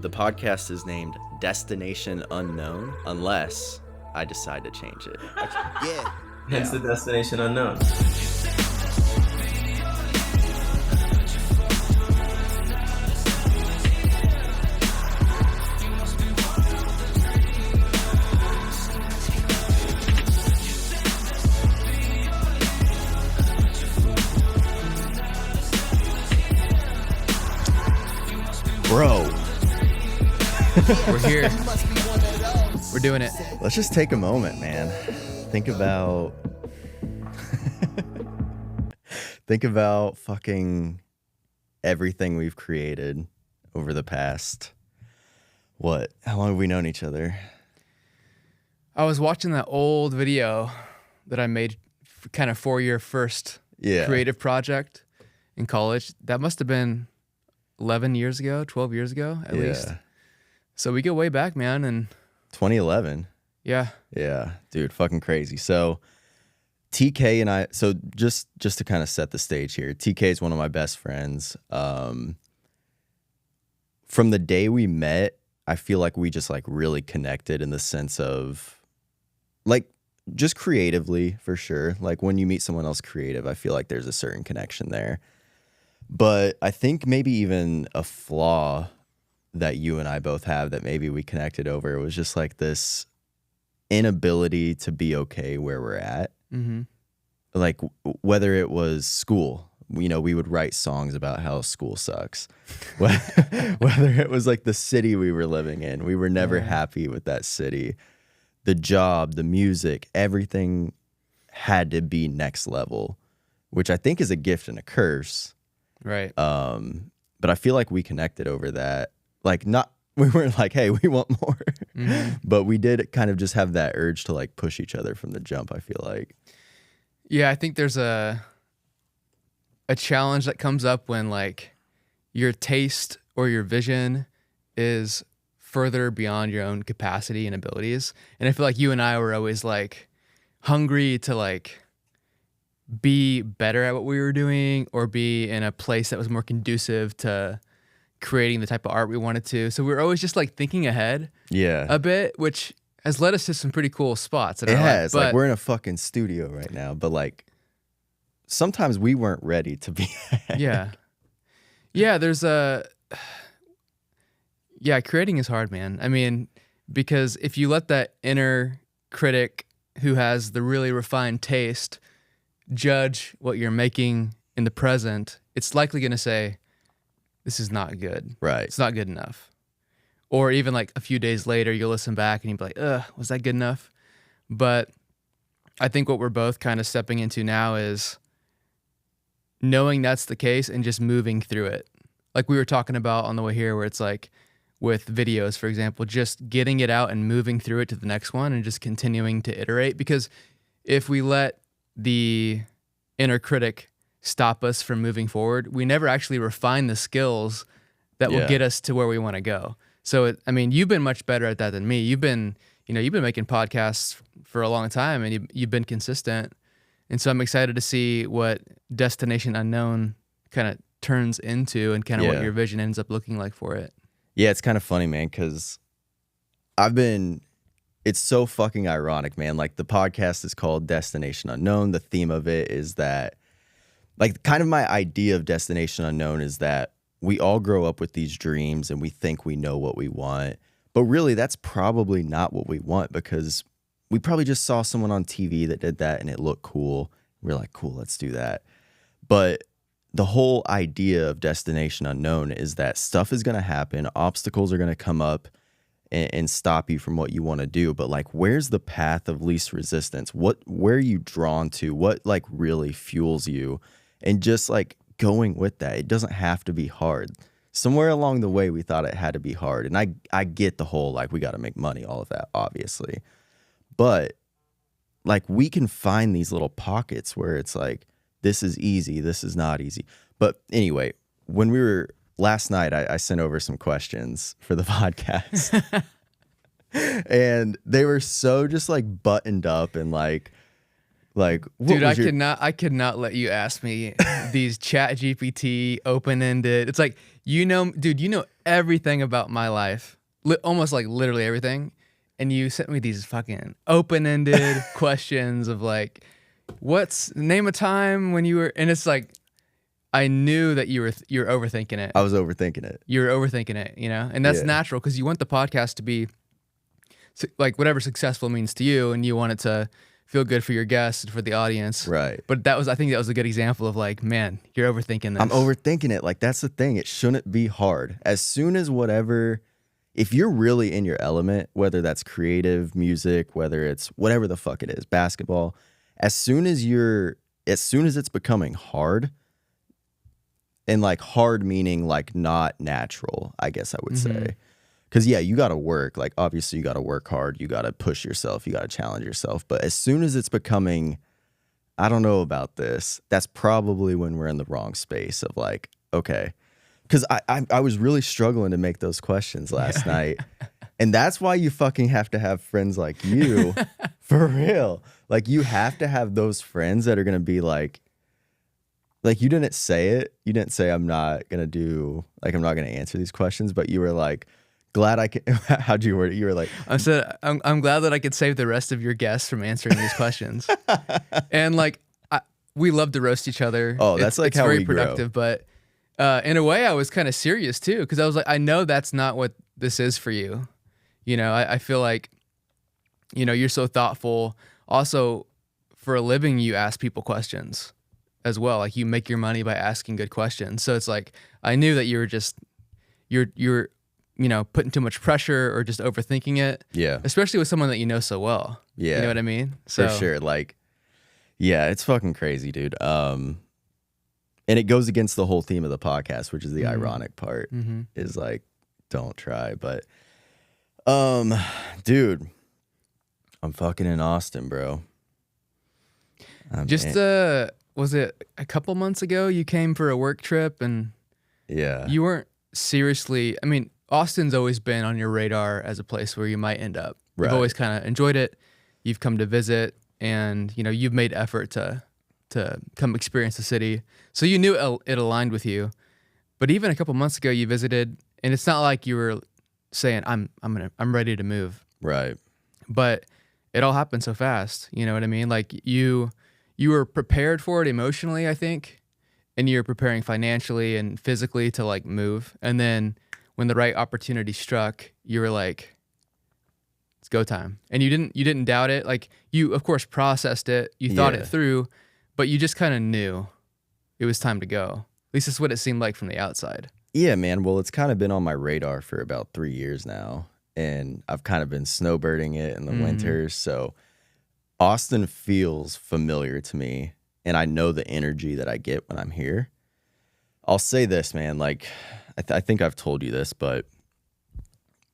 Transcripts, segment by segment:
The podcast is named Destination Unknown unless I decide to change it. Yeah. Hence the Destination Unknown. Bro, We're here. We're doing it. let's just take a moment, man. Think about fucking everything we've created over the past, how long have we known each other? I was watching that old video that I made kind of for your first creative project in college. That must have been 11 years ago, 12 years ago at least. So we go way back, man. And 2011. yeah, Dude, fucking crazy. So TK and I, so just to kind of set the stage here, TK is one of my best friends. From the day we met, I feel like we just like really connected in the sense of like just creatively for sure. Like when you meet someone else creative, I feel like there's a certain connection there. But I think maybe even a flaw that you and I both have that maybe we connected over was just like this inability to be okay where we're at. mm-hmm. Like whether it was school, you know, we would write songs about how school sucks. Whether it was like the city we were living in, we were never happy with that city. The job, the music, everything had to be next level, which I think is a gift and a curse. Right. But I feel like we connected over that. Like we weren't like, hey, we want more. Mm-hmm. But we did kind of just have that urge to like push each other from the jump, I feel like. Yeah, I think there's a challenge that comes up when like your taste or your vision is further beyond your own capacity and abilities. And I feel like you and I were always like hungry to like be better at what we were doing or be in a place that was more conducive to creating the type of art we wanted to. So we were always just like thinking ahead a bit, which has led us to some pretty cool spots. It has. Like we're in a fucking studio right now, but like sometimes we weren't ready to be ahead. Yeah, there's creating is hard, man. I mean, because if you let that inner critic who has the really refined taste judge what you're making in the present, it's likely going to say, this is not good. Right. It's not good enough. Or even like a few days later, you'll listen back and you'll be like, was that good enough? But I think what we're both kind of stepping into now is knowing that's the case and just moving through it. Like we were talking about on the way here, where it's like with videos, for example, just getting it out and moving through it to the next one and just continuing to iterate. Because if we let the inner critic stop us from moving forward, we never actually refine the skills that will get us to where we want to go. So, I mean, you've been much better at that than me. You've been making podcasts for a long time and you've been consistent. And so I'm excited to see what Destination Unknown kind of turns into and kind of what your vision ends up looking like for it. Yeah, it's kind of funny, man, because it's so fucking ironic, man. Like the podcast is called Destination Unknown. The theme of it is that, like, kind of my idea of Destination Unknown is that we all grow up with these dreams and we think we know what we want. But really, that's probably not what we want because we probably just saw someone on TV that did that and it looked cool. We're like, cool, let's do that. But the whole idea of Destination Unknown is that stuff is going to happen. Obstacles are going to come up and stop you from what you want to do. But like, where's the path of least resistance? Where are you drawn to? What like really fuels you? And just like going with that. It doesn't have to be hard. Somewhere along the way, we thought it had to be hard. And I get the whole, like, we got to make money, all of that, obviously. But like, we can find these little pockets where it's like, this is easy, this is not easy. But anyway, when we were last night, I sent over some questions for the podcast. And they were so just like buttoned up and like Like, what Dude, was I could not let you ask me these Chat GPT open-ended. It's like, dude, you know everything about my life. Almost like literally everything. And you sent me these fucking open-ended questions of like, name a time when you were, and it's like, I knew that you're overthinking it. I was overthinking it. You're overthinking it, and that's natural because you want the podcast to be like whatever successful means to you, and you want it to feel good for your guests and for the audience. Right. But I think that was a good example of like, man, you're overthinking this. I'm overthinking it. Like, that's the thing. It shouldn't be hard. As soon as if you're really in your element, whether that's creative, music, whether it's whatever the fuck it is, basketball, as soon as it's becoming hard, and like hard meaning like not natural, I guess I would say. Because yeah, you got to work. Like, obviously you got to work hard. You got to push yourself. You got to challenge yourself. But as soon as it's becoming, I don't know about this, that's probably when we're in the wrong space of like, okay. Because I was really struggling to make those questions last night. And that's why you fucking have to have friends like you. For real. Like, you have to have those friends that are going to be like you didn't say it. You didn't say I'm not going to answer these questions, but you were like, glad I can. How'd you word it? You were like, I'm glad that I could save the rest of your guests from answering these questions. And like, we love to roast each other. Oh, that's like it's how very we productive. grow. But in a way, I was kind of serious too, because I was like, I know that's not what this is for you. I feel like, you're so thoughtful. Also, for a living, you ask people questions as well. Like, you make your money by asking good questions. So it's like, I knew that you were just, you're putting too much pressure or just overthinking it. Yeah. Especially with someone that you know so well. Yeah. You know what I mean? For sure. Like, yeah, it's fucking crazy, dude. And it goes against the whole theme of the podcast, which is the ironic part, is like, don't try. But, dude, I'm fucking in Austin, bro. Was it a couple months ago you came for a work trip and yeah, you weren't seriously, I mean, Austin's always been on your radar as a place where you might end up. Right. You've always kind of enjoyed it. You've come to visit, and you've made effort to come experience the city. So you knew it aligned with you. But even a couple months ago you visited, and it's not like you were saying I'm ready to move. Right. But it all happened so fast. You know what I mean? Like, you were prepared for it emotionally, I think, and you're preparing financially and physically to like move. And then when the right opportunity struck, you were like, it's go time. And you didn't doubt it. Like, you of course processed it, you thought it through, but you just kind of knew it was time to go. At least that's what it seemed like from the outside. Yeah, man. Well, it's kind of been on my radar for about 3 years now, and I've kind of been snowbirding it in the winters. So Austin feels familiar to me, and I know the energy that I get when I'm here. I'll say this, man. Like, I think I've told you this, but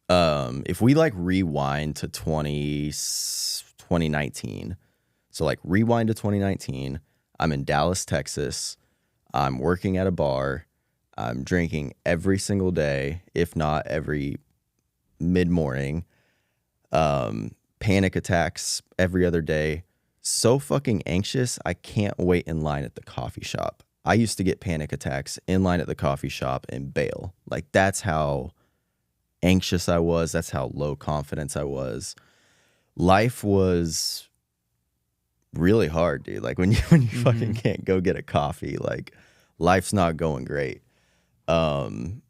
if we like rewind to 2019, so like rewind to 2019, I'm in Dallas, Texas. I'm working at a bar. I'm drinking every single day, if not every mid-morning. Panic attacks every other day. So fucking anxious, I can't wait in line at the coffee shop. I used to get panic attacks in line at the coffee shop and bail. Like, that's how anxious I was. That's how low confidence I was. Life was really hard, dude. Like, when you fucking can't go get a coffee, like, life's not going great. And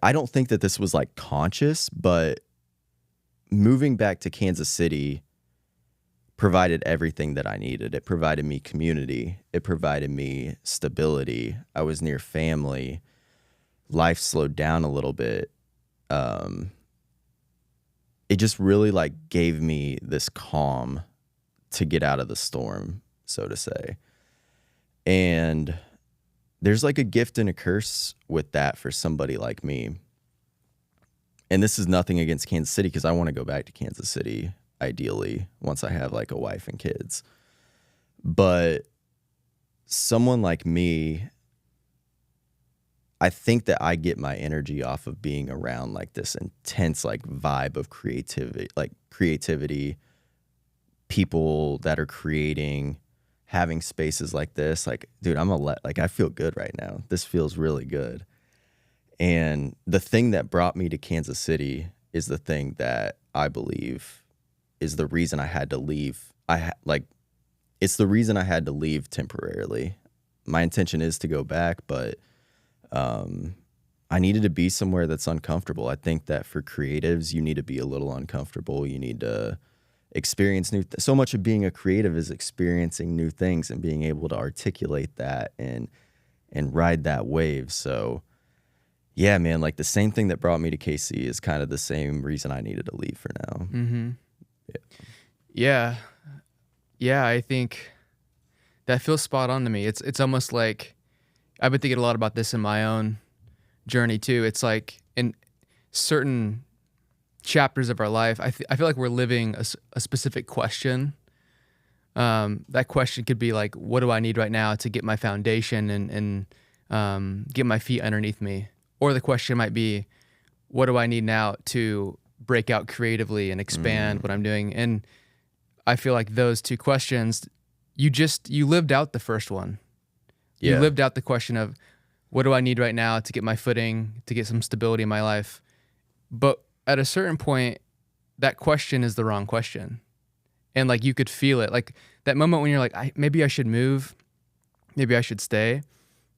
I don't think that this was like conscious, but moving back to Kansas City provided everything that I needed. It provided me community. It provided me stability. I was near family. Life slowed down a little bit. It just really like gave me this calm to get out of the storm, so to say. And there's like a gift and a curse with that for somebody like me. And this is nothing against Kansas City, because I want to go back to Kansas City, ideally, once I have like a wife and kids. But someone like me, I think that I get my energy off of being around like this intense like vibe of creativity, people that are creating, having spaces like this, like, dude, like, I feel good right now. This feels really good. And the thing that brought me to Kansas City is the thing that I believe is the reason I had to leave. It's the reason I had to leave temporarily. My intention is to go back, but I needed to be somewhere that's uncomfortable. I think that for creatives, you need to be a little uncomfortable. You need to experience so much of being a creative is experiencing new things and being able to articulate that and ride that wave. So yeah, man, like the same thing that brought me to KC is kind of the same reason I needed to leave for now. Mm-hmm. Yeah, I think that feels spot on to me. It's almost like I've been thinking a lot about this in my own journey too. It's like in certain chapters of our life, I feel like we're living a specific question. That question could be like, what do I need right now to get my foundation and get my feet underneath me? Or the question might be, what do I need now to break out creatively and expand what I'm doing? And I feel like those two questions, you lived out the first one. Yeah. You lived out the question of, what do I need right now to get my footing, to get some stability in my life? But at a certain point, that question is the wrong question. And like you could feel it. Like that moment when you're like, maybe I should move, maybe I should stay.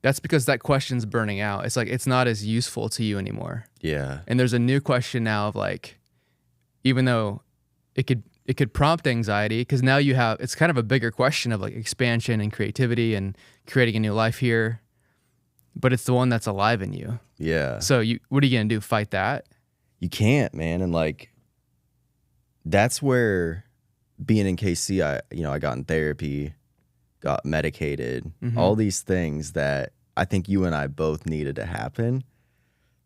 That's because that question's burning out. It's like it's not as useful to you anymore. Yeah. And there's a new question now of like, even though it could prompt anxiety, because now it's kind of a bigger question of like expansion and creativity and creating a new life here. But it's the one that's alive in you. Yeah. So what are you gonna do? Fight that? You can't, man. And like, that's where being in KC, I got in therapy, got medicated, all these things that I think you and I both needed to happen,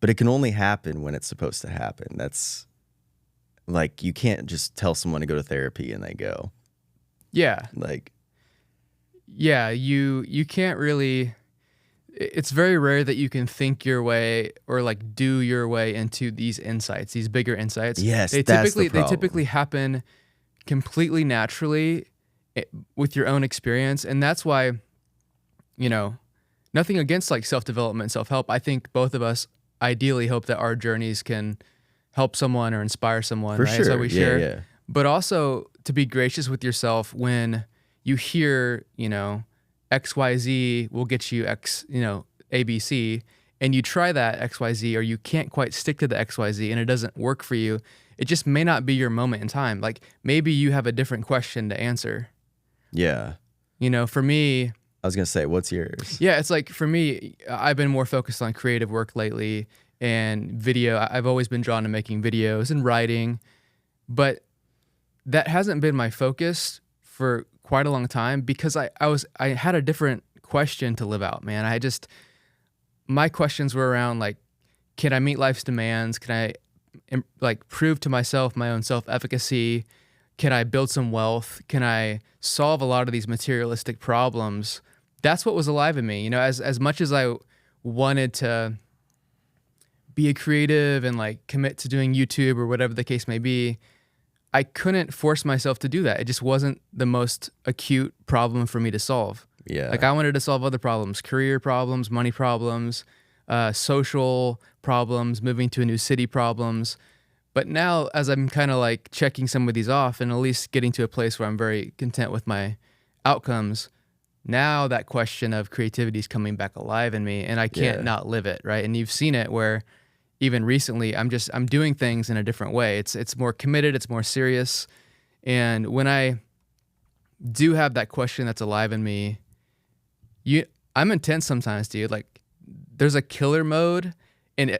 but it can only happen when it's supposed to happen. That's like, you can't just tell someone to go to therapy and they go. Yeah. Like, yeah, you can't really. It's very rare that you can think your way or like do your way into these insights, these bigger insights. Yes, they that's the problem. They typically happen completely naturally with your own experience, and that's why, nothing against like self-development, self-help. I think both of us ideally hope that our journeys can help someone or inspire someone. For right? sure, That's why we share. yeah. But also to be gracious with yourself when you hear, XYZ will get you X, ABC, and you try that XYZ or you can't quite stick to the XYZ and it doesn't work for you. It just may not be your moment in time. Like maybe you have a different question to answer. Yeah. For me, I was going to say, what's yours? yeah, it's like for me, I've been more focused on creative work lately and video. I've always been drawn to making videos and writing, but that hasn't been my focus for quite a long time because I had a different question to live out, man. My questions were around like, can I meet life's demands? Can I like prove to myself my own self-efficacy? Can I build some wealth? Can I solve a lot of these materialistic problems? That's what was alive in me. As much as I wanted to be a creative and like commit to doing YouTube or whatever the case may be, I couldn't force myself to do that. It just wasn't the most acute problem for me to solve. Yeah. Like I wanted to solve other problems, career problems, money problems, social problems, moving to a new city problems. But now as I'm kind of like checking some of these off and at least getting to a place where I'm very content with my outcomes, now that question of creativity is coming back alive in me and I can't not live it, right? And you've seen it where even recently I'm doing things in a different way. It's more committed, it's more serious. And when I do have that question that's alive in me, I'm intense sometimes, dude. Like there's a killer mode, and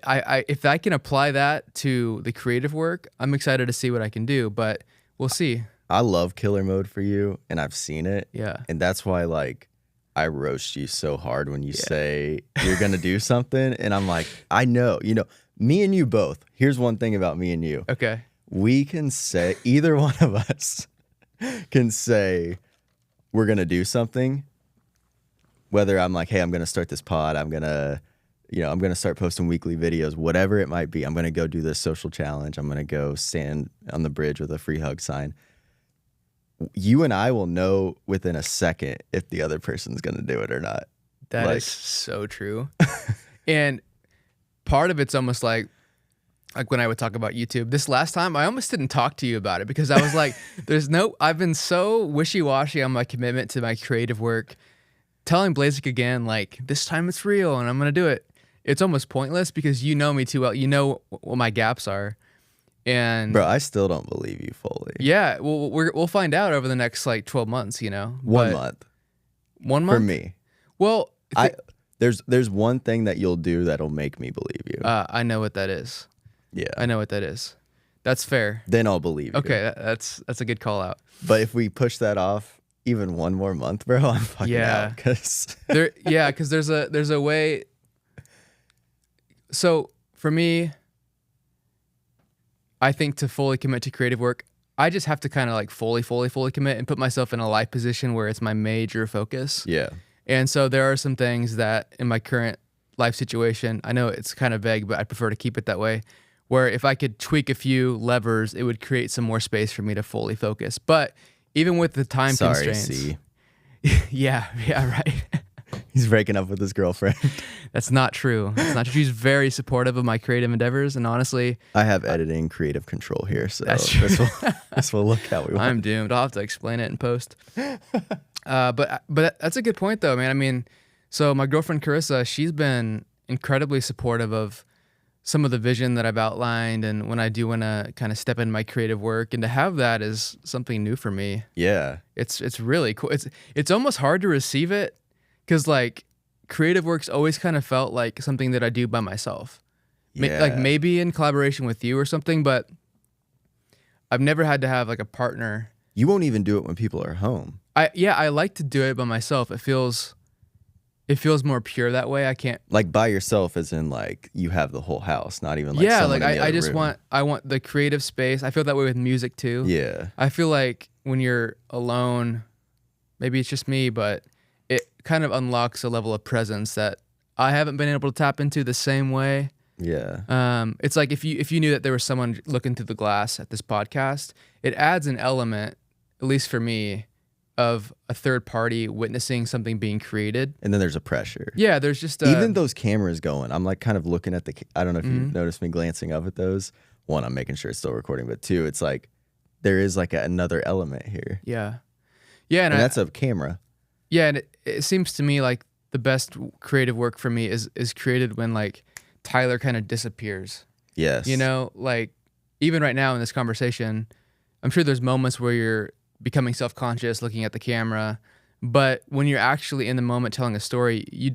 if I can apply that to the creative work, I'm excited to see what I can do, but we'll see. I love killer mode for you, and I've seen it. Yeah. And that's why like I roast you so hard when you say you're going to do something, and I'm like, I know, me and you both. Here's one thing about me and you. Okay. We can say, either one of us can say we're going to do something. Whether I'm like, hey, I'm going to start this pod. I'm going to start posting weekly videos, whatever it might be. I'm going to go do this social challenge. I'm going to go stand on the bridge with a free hug sign. you and I will know within a second if the other person's gonna do it or not. That is so true. And part of it's almost like when I would talk about YouTube. This last time, I almost didn't talk to you about it because I was like, I've been so wishy-washy on my commitment to my creative work. Telling Blazik again, like, this time it's real and I'm going to do it. It's almost pointless because you know me too well. You know what my gaps are. And bro, I still don't believe you fully. yeah, we'll find out over the next like 12 months, you know. 1 month. 1 month? For me. Well, there's one thing that you'll do that'll make me believe you. I know what that is. Yeah. I know what that is. That's fair. Then I'll believe you. Okay, that's a good call out. But if we push that off even one more month, bro, I'm fucking out. Because there's a way. So for me, I think to fully commit to creative work, I just have to kind of like fully commit and put myself in a life position where it's my major focus. yeah. And so there are some things that in my current life situation, I know it's kind of vague, but I prefer to keep it that way, where if I could tweak a few levers, it would create some more space for me to fully focus. But even with the time constraints. C. Yeah, right. He's breaking up with his girlfriend. That's not true. It's not true. She's very supportive of my creative endeavors, and honestly, I have editing creative control here, so That's true. this will look how we want. I'm doomed. I'll have to explain it in post. But that's a good point, though, man. I mean, so my girlfriend Carissa, she's been incredibly supportive of some of the vision that I've outlined, and when I do want to kind of step into my creative work, and to have that is something new for me. Yeah. It's really cool. It's almost hard to receive it because like creative work's always kind of felt like something that I do by myself. Yeah. Like maybe in collaboration with you or something, but I've never had to have like a partner. You won't even do it when people are home. I like to do it by myself. It feels more pure that way. I can't Like by yourself, as in like you have the whole house, not even like someone in the I other just room. want the creative space. I feel that way with music too. Yeah. I feel like when you're alone, maybe it's just me, but it kind of unlocks a level of presence that I haven't been able to tap into the same way. Yeah. It's like if you knew that there was someone looking through the glass at this podcast, it adds an element, at least for me, of a third party witnessing something being created. And then there's a pressure. Yeah, there's just Even those cameras going, I'm like kind of looking at I don't know if you noticed me glancing up at those. One, I'm making sure it's still recording, but two, it's like there is like another element here. yeah, And that's a camera. yeah, and it seems to me like the best creative work for me is created when like Tyler kind of disappears. Yes. You know, like even right now in this conversation, I'm sure there's moments where you're becoming self-conscious looking at the camera, but when you're actually in the moment telling a story, you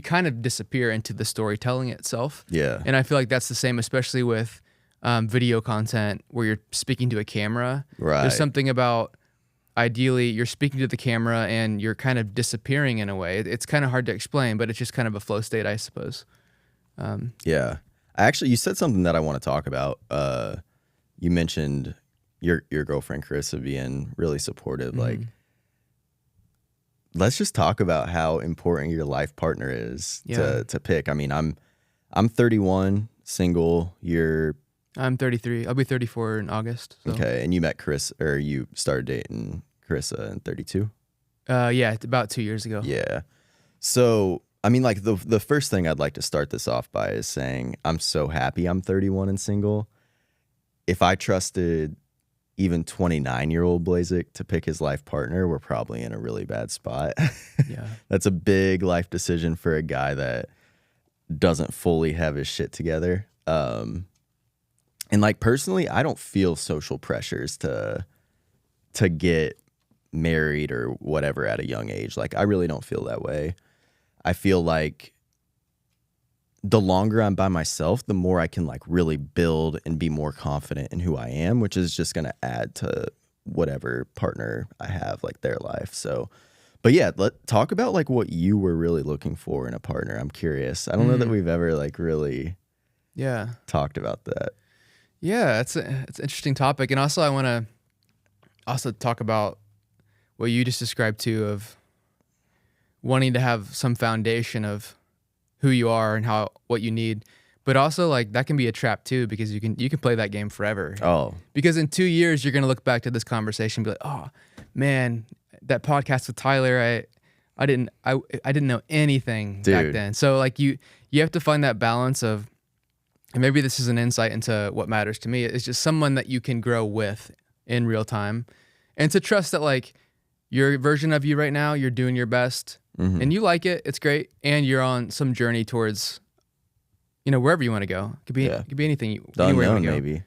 kind of disappear into the storytelling itself. Yeah. And I feel like that's the same, especially with video content where you're speaking to a camera. Right. There's something about ideally you're speaking to the camera and you're kind of disappearing in a way. It's kind of hard to explain, but it's just kind of a flow state, I suppose. Yeah. Actually, you said something that I want to talk about. You mentioned your girlfriend Carissa being really supportive. Like, let's just talk about how important your life partner is to pick. I mean, I'm 31, single. I'm 33. I'll be 34 in August. So. Okay, and you met you started dating Carissa in 32? Yeah, about 2 years ago. Yeah. So, I mean, like the first thing I'd like to start this off by is saying I'm so happy I'm 31 and single. If I trusted even 29-year-old Blazik to pick his life partner, we're probably in a really bad spot. Yeah. That's a big life decision for a guy that doesn't fully have his shit together. And like personally, I don't feel social pressures to get married or whatever at a young age. Like I really don't feel that way. I feel like the longer I'm by myself, the more I can like really build and be more confident in who I am, which is just going to add to whatever partner I have, like their life. So, but yeah, let's talk about like what you were really looking for in a partner. I'm curious. I don't know that we've ever like really talked about that. Yeah, it's an interesting topic. And also I want to also talk about what you just described too, of wanting to have some foundation of who you are and what you need. But also like that can be a trap too, because you can play that game forever. Oh, Because in 2 years you're gonna look back to this conversation and be like, oh man, that podcast with Tyler, I didn't know anything back Dude. then. So like you have to find that balance of, and maybe this is an insight into what matters to me. It's just someone that you can grow with in real time, and to trust that like your version of you right now, you're doing your best and you like it. It's great, and you're on some journey towards, wherever you want to go. It could be anything. The Anywhere unknown, you want to go. maybe.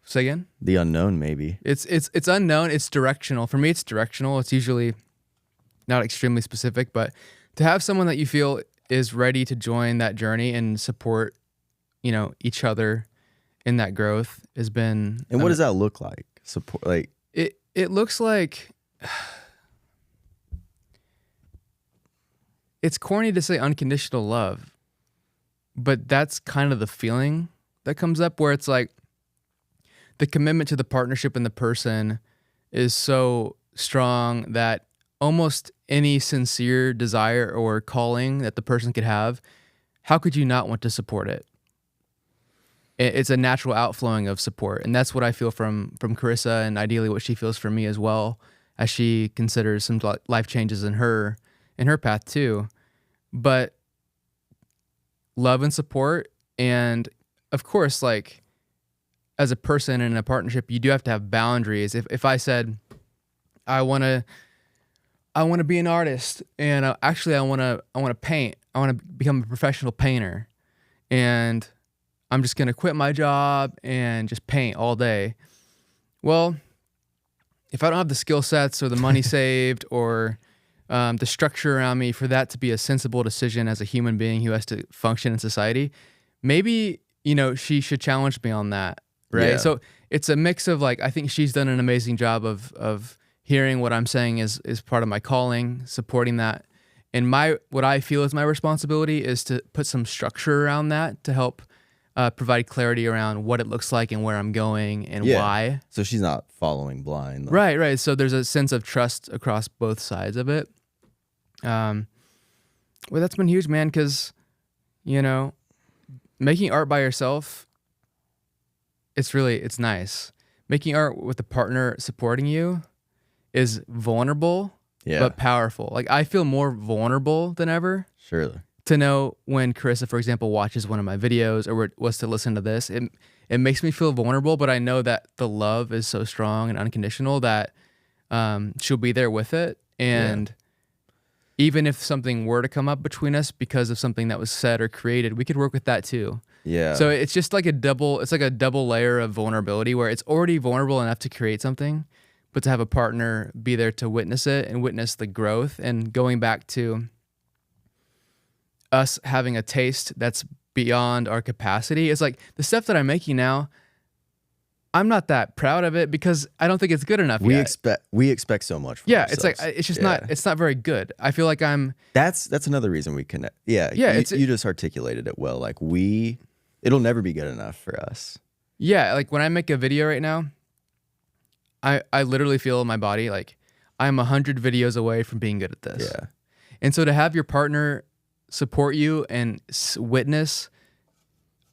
Say again? The unknown, maybe. It's unknown. It's directional. For me, it's directional. It's usually not extremely specific, but to have someone that you feel is ready to join that journey and support, each other in that growth has been. And what does that look like? Support, like it looks like, it's corny to say unconditional love, but that's kind of the feeling that comes up, where it's like the commitment to the partnership and the person is so strong that almost any sincere desire or calling that the person could have, how could you not want to support it? It's a natural outflowing of support. And that's what I feel from Carissa, and ideally what she feels from me as well, as she considers some life changes in her path too. But love and support, and of course, like as a person in a partnership, you do have to have boundaries. If I said, I want to be an artist, and actually I want to paint. I want to become a professional painter, and I'm just gonna quit my job and just paint all day. Well, if I don't have the skill sets or the money saved or the structure around me for that to be a sensible decision as a human being who has to function in society, maybe she should challenge me on that, right? Yeah. So it's a mix of like, I think she's done an amazing job of hearing what I'm saying is part of my calling, supporting that. And what I feel is my responsibility is to put some structure around that to help provide clarity around what it looks like and where I'm going and why. So she's not following blind. Like. Right. So there's a sense of trust across both sides of it. Well, that's been huge, man, because, making art by yourself, it's nice. Making art with a partner supporting you is vulnerable, but powerful. Like I feel more vulnerable than ever. Surely. To know when Carissa, for example, watches one of my videos or was to listen to this, it makes me feel vulnerable, but I know that the love is so strong and unconditional that she'll be there with it. And even if something were to come up between us because of something that was said or created, we could work with that too. Yeah. So it's just like a double layer of vulnerability, where it's already vulnerable enough to create something, but to have a partner be there to witness it and witness the growth. And going back to us having a taste that's beyond our capacity. It's like the stuff that I'm making now, I'm not that proud of it because I don't think it's good enough yet. We expect so much from ourselves. It's like it's just not very good. I feel like that's another reason we connect. Yeah. You just articulated it well. Like it'll never be good enough for us. Yeah, like when I make a video right now, I literally feel in my body like I'm 100 videos away from being good at this. Yeah. And so to have your partner support you and witness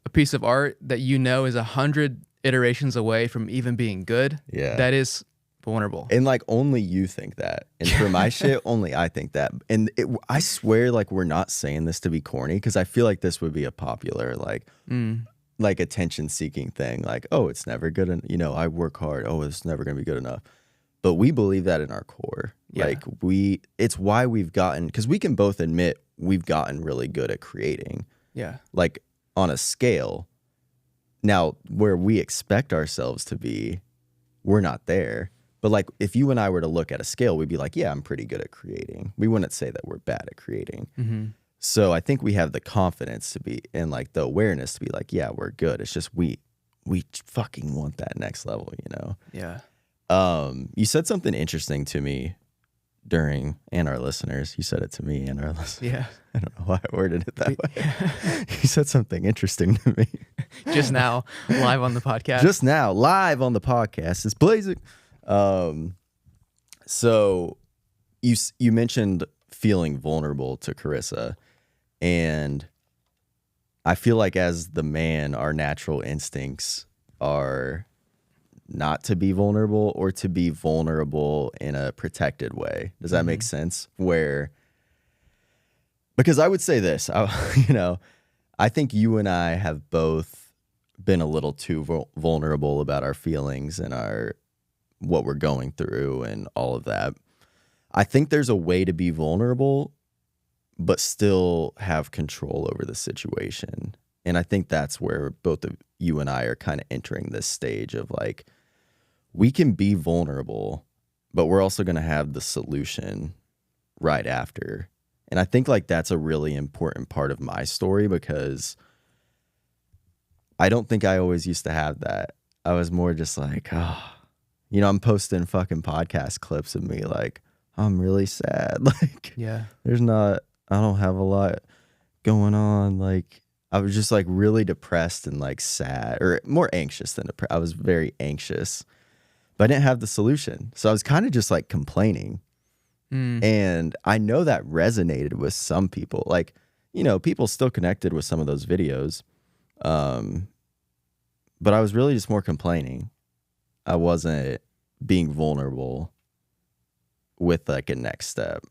a piece of art that is 100 iterations away from even being good, that is vulnerable. And like only you think that. And for my shit, only I think that. And I swear like we're not saying this to be corny, because I feel like this would be a popular like attention seeking thing. Like, oh, it's never good. And I work hard. Oh, it's never going to be good enough. But we believe that in our core. Yeah. Like it's why we've gotten, because we can both admit we've gotten really good at creating. Yeah. Like on a scale. Now, where we expect ourselves to be, we're not there. But like if you and I were to look at a scale, we'd be like, yeah, I'm pretty good at creating. We wouldn't say that we're bad at creating. Mm-hmm. So I think we have the confidence to be, and like the awareness to be like, yeah, we're good. It's just we fucking want that next level, Yeah. You said something interesting to me and our listeners. You said it to me and our listeners. Yeah. I don't know why I worded it that way. You said something interesting to me. Just now, live on the podcast. Just now, live on the podcast. It's Blazik. So you mentioned feeling vulnerable to Carissa, and I feel like as the man, our natural instincts are not to be vulnerable or to be vulnerable in a protected way. Does that make sense? Because I would say this, I think you and I have both been a little too vulnerable about our feelings and what we're going through and all of that. I think there's a way to be vulnerable, but still have control over the situation. And I think that's where both of you and I are kind of entering this stage of like, we can be vulnerable, but we're also going to have the solution right after. And I think like that's a really important part of my story because I don't think I always used to have that. I was more just like, I'm posting fucking podcast clips of me like, I'm really sad. Like, Yeah. I don't have a lot going on. Like, I was just like really depressed and like sad, or more anxious than depressed. I was very anxious, but I didn't have the solution. So I was kind of just like complaining. And I know that resonated with some people. Like, people still connected with some of those videos. But I was really just more complaining. I wasn't being vulnerable with like a next step.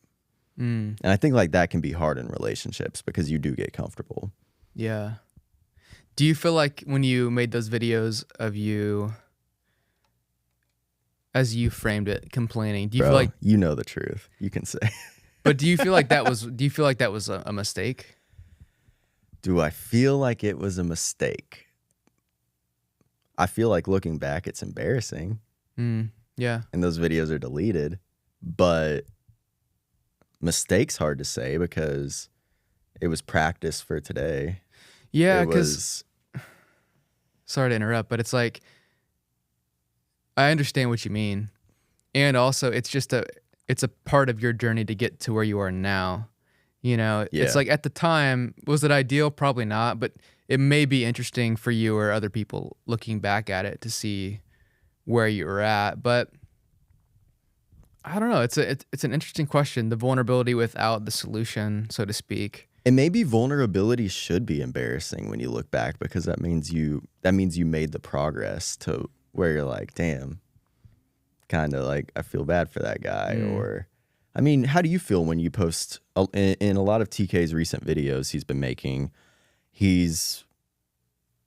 And I think like that can be hard in relationships because you do get comfortable. Yeah. Do you feel like when you made those videos of you, as you framed it, complaining, do you feel like you know the truth? You can say. But do you feel like that was a mistake? Do I feel like it was a mistake? I feel like looking back, it's embarrassing. Yeah. And those videos are deleted. But mistake's hard to say because it was practice for today. Yeah, because sorry to interrupt, but it's like I understand what you mean. And also it's a part of your journey to get to where you are now. It's like at the time, was it ideal? Probably not, but it may be interesting for you or other people looking back at it to see where you were at. But I don't know. It's an interesting question. The vulnerability without the solution, so to speak. And maybe vulnerability should be embarrassing when you look back because that means you made the progress to where you're like, damn, kind of like I feel bad for that guy. Or, I mean, how do you feel when you post in a lot of TK's recent videos he's been making? He's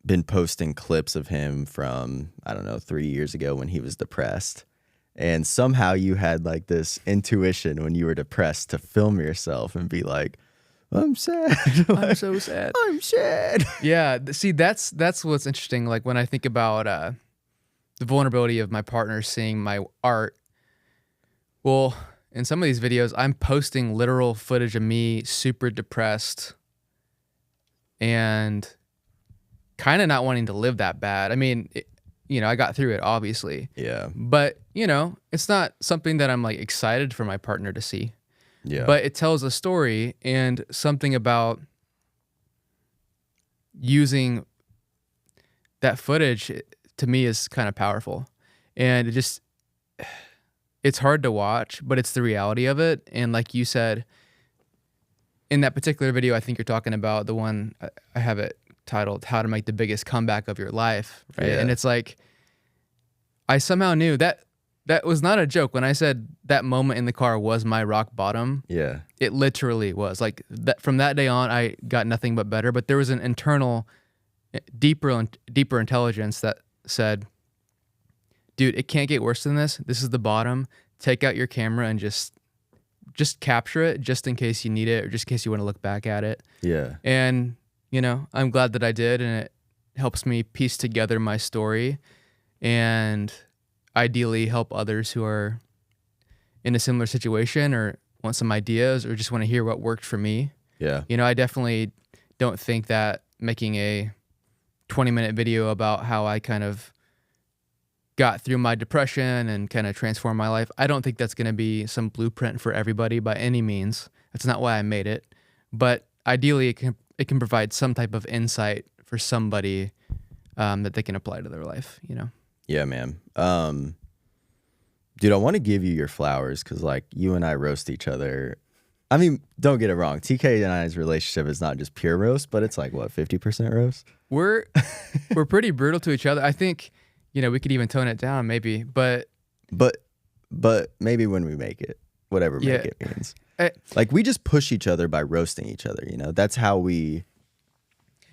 been posting clips of him from, I don't know, 3 years ago when he was depressed. And somehow you had like this intuition when you were depressed to film yourself and be like, I'm sad. I'm so sad. I'm sad. Yeah. See, that's what's interesting. Like when I think about the vulnerability of my partner seeing my art. Well, in some of these videos, I'm posting literal footage of me super depressed and kind of not wanting to live that bad. I mean, I got through it, obviously. Yeah. But, it's not something that I'm like excited for my partner to see. Yeah. But it tells a story and something about using that footage to me is kind of powerful. And it's hard to watch, but it's the reality of it. And like you said, in that particular video, I think you're talking about the one, I have it titled How to Make the Biggest Comeback of Your Life. Right. Yeah. And it's like, I somehow knew that was not a joke. When I said that moment in the car was my rock bottom, Yeah. it literally was. Like that, from that day on, I got nothing but better. But there was an internal, deeper intelligence that said, dude, it can't get worse than this. This is the bottom. Take out your camera and just capture it just in case you need it or just in case you want to look back at it. Yeah. And, I'm glad that I did, and it helps me piece together my story and ideally help others who are in a similar situation or want some ideas or just want to hear what worked for me. Yeah. I definitely don't think that making a 20-minute video about how I kind of got through my depression and kind of transformed my life, I don't think that's going to be some blueprint for everybody by any means. That's not why I made it. But ideally, it can provide some type of insight for somebody that they can apply to their life, Yeah, man. Dude, I want to give you your flowers because like you and I roast each other I mean, don't get it wrong. TK and I's relationship is not just pure roast, but it's like what, 50% roast? We're pretty brutal to each other. I think, we could even tone it down maybe, but maybe when we make it, whatever make it means. Like we just push each other by roasting each other, That's how we.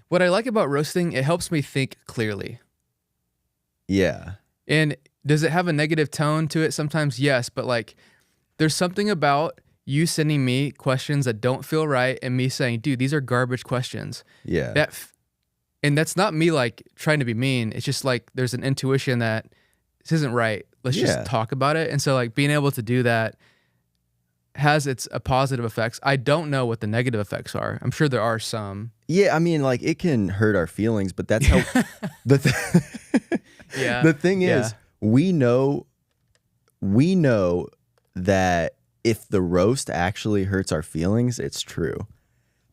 What I like about roasting, it helps me think clearly. Yeah. And does it have a negative tone to it? Sometimes yes, but like there's something about you sending me questions that don't feel right and me saying, dude, these are garbage questions. Yeah. And that's not me like trying to be mean. It's just like there's an intuition that this isn't right. Let's just talk about it. And so like being able to do that has its positive effects. I don't know what the negative effects are. I'm sure there are some. Yeah, I mean, like it can hurt our feelings, but that's how the thing is, we know that if the roast actually hurts our feelings, it's true.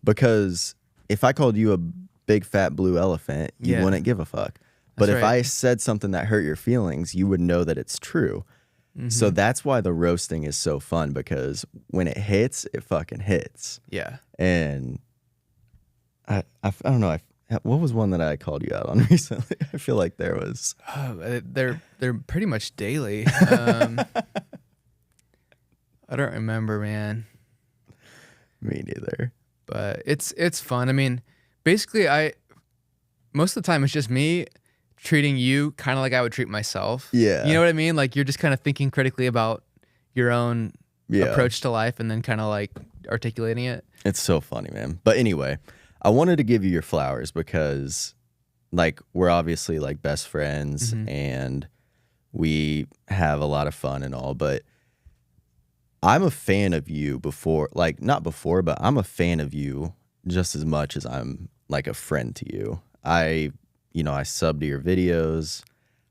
Because if I called you a big fat blue elephant, you wouldn't give a fuck. But if I said something that hurt your feelings, you would know that it's true. Mm-hmm. So that's why the roasting is so fun, because when it hits, it fucking hits. Yeah. And I don't know. What was one that I called you out on recently? I feel like there was. They're pretty much daily. I don't remember, man. Me neither. But it's fun. I mean, basically, most of the time it's just me treating you kind of like I would treat myself. Yeah. You know what I mean? Like you're just kind of thinking critically about your own approach to life and then kind of like articulating it. It's so funny, man. But anyway, I wanted to give you your flowers because like we're obviously like best friends and we have a lot of fun and all, but I'm a fan of you not before, but I'm a fan of you just as much as I'm like a friend to you. I sub to your videos.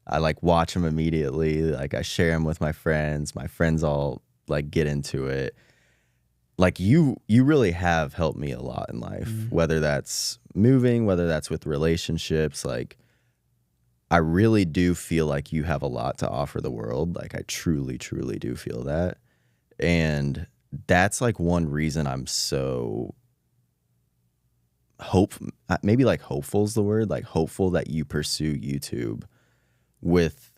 I like watch them immediately. Like I share them with my friends. My friends all like get into it. Like you really have helped me a lot in life, whether that's moving, whether that's with relationships. Like I really do feel like you have a lot to offer the world. Like I truly, truly do feel that. And that's like one reason I'm so maybe like hopeful is the word, like hopeful that you pursue YouTube with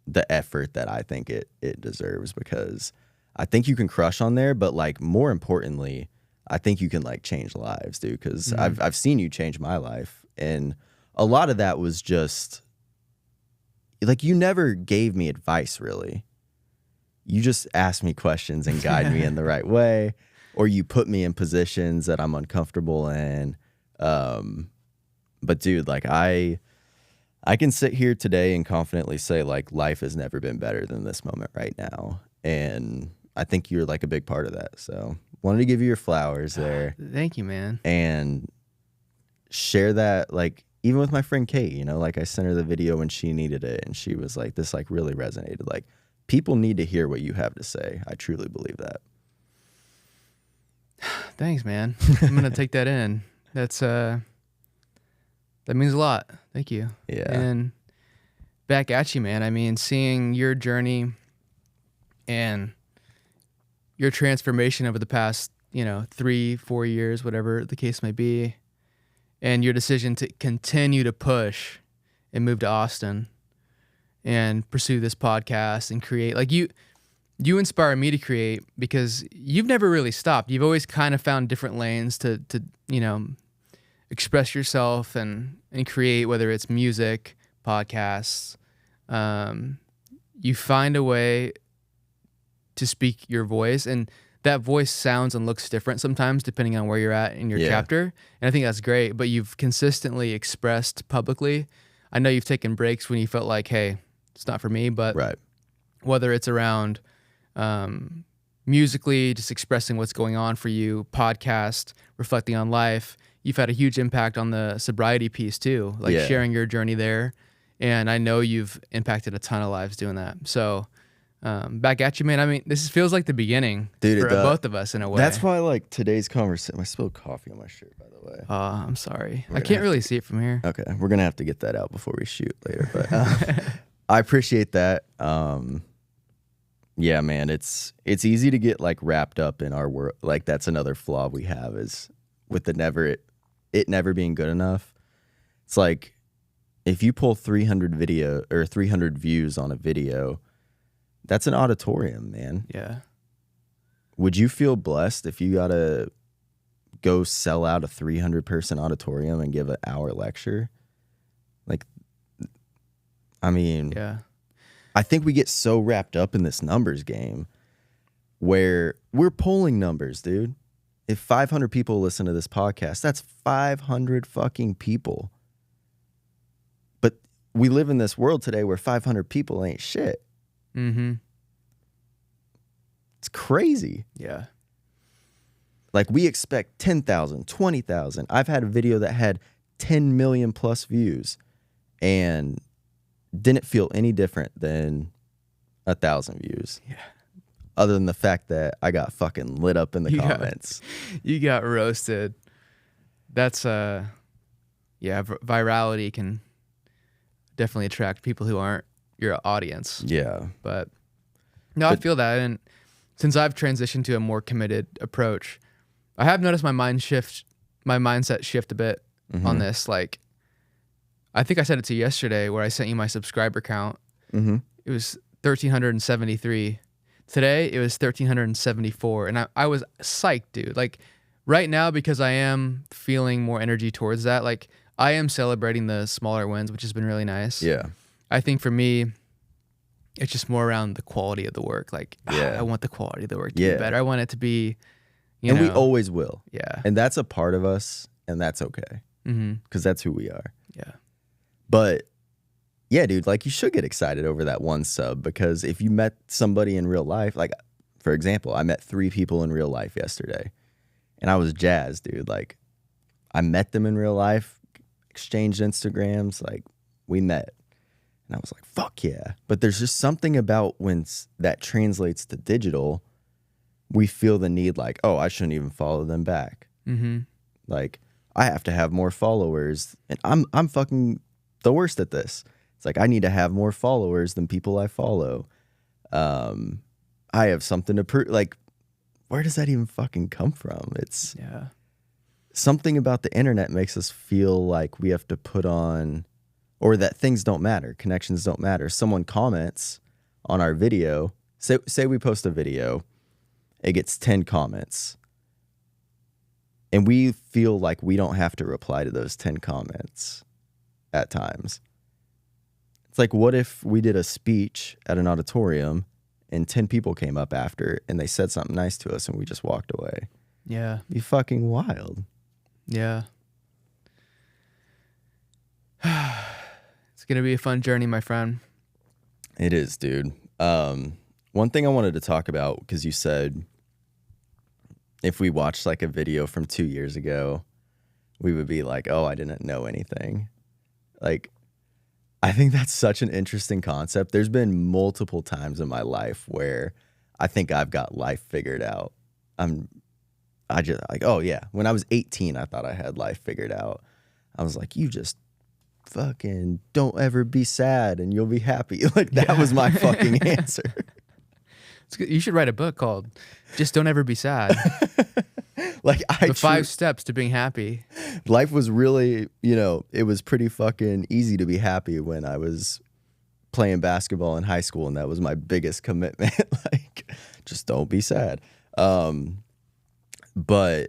the effort that I think it deserves, because I think you can crush on there, but like more importantly, I think you can like change lives, dude, because I've seen you change my life. And a lot of that was just like you never gave me advice really. You just ask me questions and guide me in the right way, or you put me in positions that I'm uncomfortable in. But dude, like I can sit here today and confidently say like life has never been better than this moment right now. And I think you're like a big part of that. So wanted to give you your flowers there. Thank you, man. And share that, like, even with my friend Kate, like I sent her the video when she needed it and she was like, this like really resonated. Like, people need to hear what you have to say. I truly believe that. Thanks, man. I'm going to take that in. That means a lot. Thank you. Yeah. And back at you, man. I mean, seeing your journey and your transformation over the past, 3-4 years, whatever the case may be, and your decision to continue to push and move to Austin and pursue this podcast and create, like you inspire me to create, because you've never really stopped. You've always kind of found different lanes to express yourself and create, whether it's music, podcasts. You find a way to speak your voice, and that voice sounds and looks different sometimes depending on where you're at in your chapter. And I think that's great, but you've consistently expressed publicly. I know you've taken breaks when you felt like, hey, it's not for me, but whether it's around musically, just expressing what's going on for you, podcast, reflecting on life, you've had a huge impact on the sobriety piece too, like sharing your journey there. And I know you've impacted a ton of lives doing that. So back at you, man. I mean, this feels like the beginning, dude, for both of us in a way. That's why like today's conversation, I spilled coffee on my shirt, by the way. I'm sorry. I can't really see it from here. Okay. We're going to have to get that out before we shoot later, but I appreciate that. Yeah, man, it's easy to get like wrapped up in our work. Like that's another flaw we have is with it never being good enough. It's like if you pull 300 video or 300 views on a video, that's an auditorium, man. Yeah. Would you feel blessed if you got to go sell out a 300 person auditorium and give an hour lecture? Like, I mean, Yeah. I think we get so wrapped up in this numbers game where we're polling numbers, dude. If 500 people listen to this podcast, that's 500 fucking people. But we live in this world today where 500 people ain't shit. Mm-hmm. It's crazy. Yeah. Like we expect 10,000, 20,000. I've had a video that had 10 million plus views and didn't feel any different than 1,000 views. Yeah. Other than the fact that I got fucking lit up in the comments. You got roasted. That's virality can definitely attract people who aren't your audience. Yeah. But no, I feel that. And since I've transitioned to a more committed approach, I have noticed my mindset shift a bit on this. Like, I think I said it to you yesterday where I sent you my subscriber count. Mm-hmm. It was 1,373. Today, it was 1,374. And I was psyched, dude. Like, right now, because I am feeling more energy towards that, like, I am celebrating the smaller wins, which has been really nice. Yeah. I think for me, it's just more around the quality of the work. Like, I want the quality of the work to be better. I want it to be, you know. We always will. Yeah. And that's a part of us, and that's okay. Mm-hmm. Because that's who we are. Yeah. But, yeah, dude, like, you should get excited over that one sub, because if you met somebody in real life, like, for example, I met 3 people in real life yesterday, and I was jazzed, dude. Like, I met them in real life, exchanged Instagrams, like, we met. And I was like, fuck yeah. But there's just something about when that translates to digital, we feel the need like, oh, I shouldn't even follow them back. Mm-hmm. Like, I have to have more followers. And I'm fucking the worst at this. It's like, I need to have more followers than people I follow. I have something to prove. Like, where does that even fucking come from? It's something about the internet makes us feel like we have to put on, or that things don't matter, connections don't matter. Someone comments on our video. Say we post a video, it gets 10 comments. And we feel like we don't have to reply to those 10 comments at times. It's like, what if we did a speech at an auditorium and 10 people came up after and they said something nice to us and we just walked away? Yeah. It'd be fucking wild. Yeah. It's going to be a fun journey, my friend. It is, dude. One thing I wanted to talk about, because you said if we watched like a video from 2 years ago, we would be like, oh, I didn't know anything. Like, I think that's such an interesting concept. There's been multiple times in my life where I think I've got life figured out. I just like, oh yeah. When I was 18, I thought I had life figured out. I was like, you just fucking don't ever be sad and you'll be happy. Like, that was my fucking answer. It's good. You should write a book called Just Don't Ever Be Sad. Like, the 5 steps to being happy. Life was really, it was pretty fucking easy to be happy when I was playing basketball in high school, and that was my biggest commitment. Like, just don't be sad. But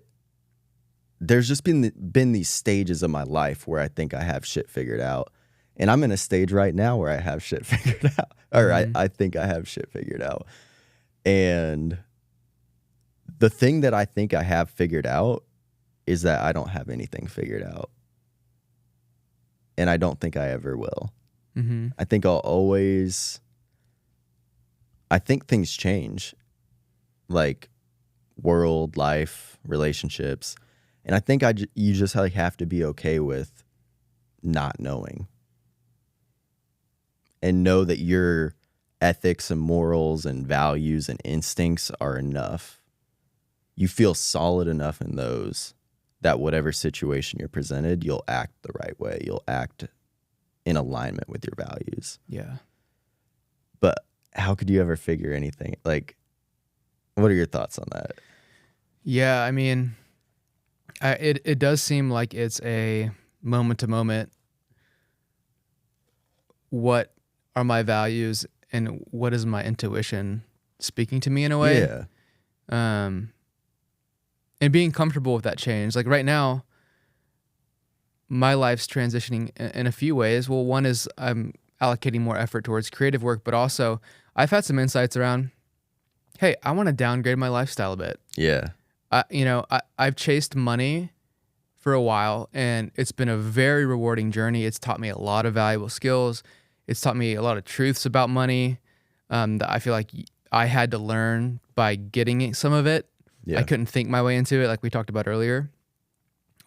there's just been these stages of my life where I think I have shit figured out. And I'm in a stage right now where I have shit figured out. Or I think I have shit figured out. And the thing that I think I have figured out is that I don't have anything figured out. And I don't think I ever will. Mm-hmm. I think I think things change. Like, world, life, relationships. And I think you just like have to be okay with not knowing. And know that your ethics and morals and values and instincts are enough. You feel solid enough in those that whatever situation you're presented, you'll act the right way. You'll act in alignment with your values. Yeah. But how could you ever figure anything? Like, what are your thoughts on that? Yeah, I mean, it does seem like it's a moment to moment. What are my values and what is my intuition speaking to me in a way? Yeah. And being comfortable with that change. Like right now, my life's transitioning in a few ways. Well, one is I'm allocating more effort towards creative work, but also I've had some insights around, hey, I want to downgrade my lifestyle a bit. Yeah. I've chased money for a while, and it's been a very rewarding journey. It's taught me a lot of valuable skills. It's taught me a lot of truths about money that I feel like I had to learn by getting some of it. Yeah. I couldn't think my way into it like we talked about earlier.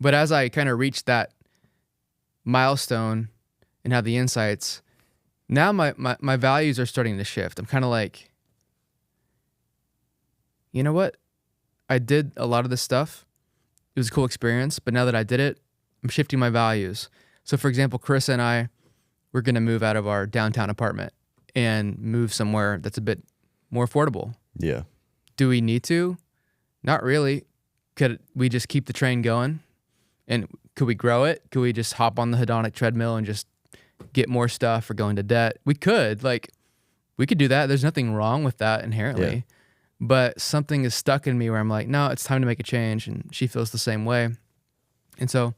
But as I kind of reached that milestone and have the insights, now my values are starting to shift. I'm kind of like, you know what? I did a lot of this stuff. It was a cool experience, but now that I did it, I'm shifting my values. So for example, Chris and I, we're going to move out of our downtown apartment and move somewhere that's a bit more affordable. Yeah. Do we need to? Not really. Could we just keep the train going? And could we grow it? Could we just hop on the hedonic treadmill and just get more stuff or go into debt? We could. We could do that. There's nothing wrong with that inherently. Yeah. But something is stuck in me where I'm like, no, it's time to make a change. And she feels the same way. And so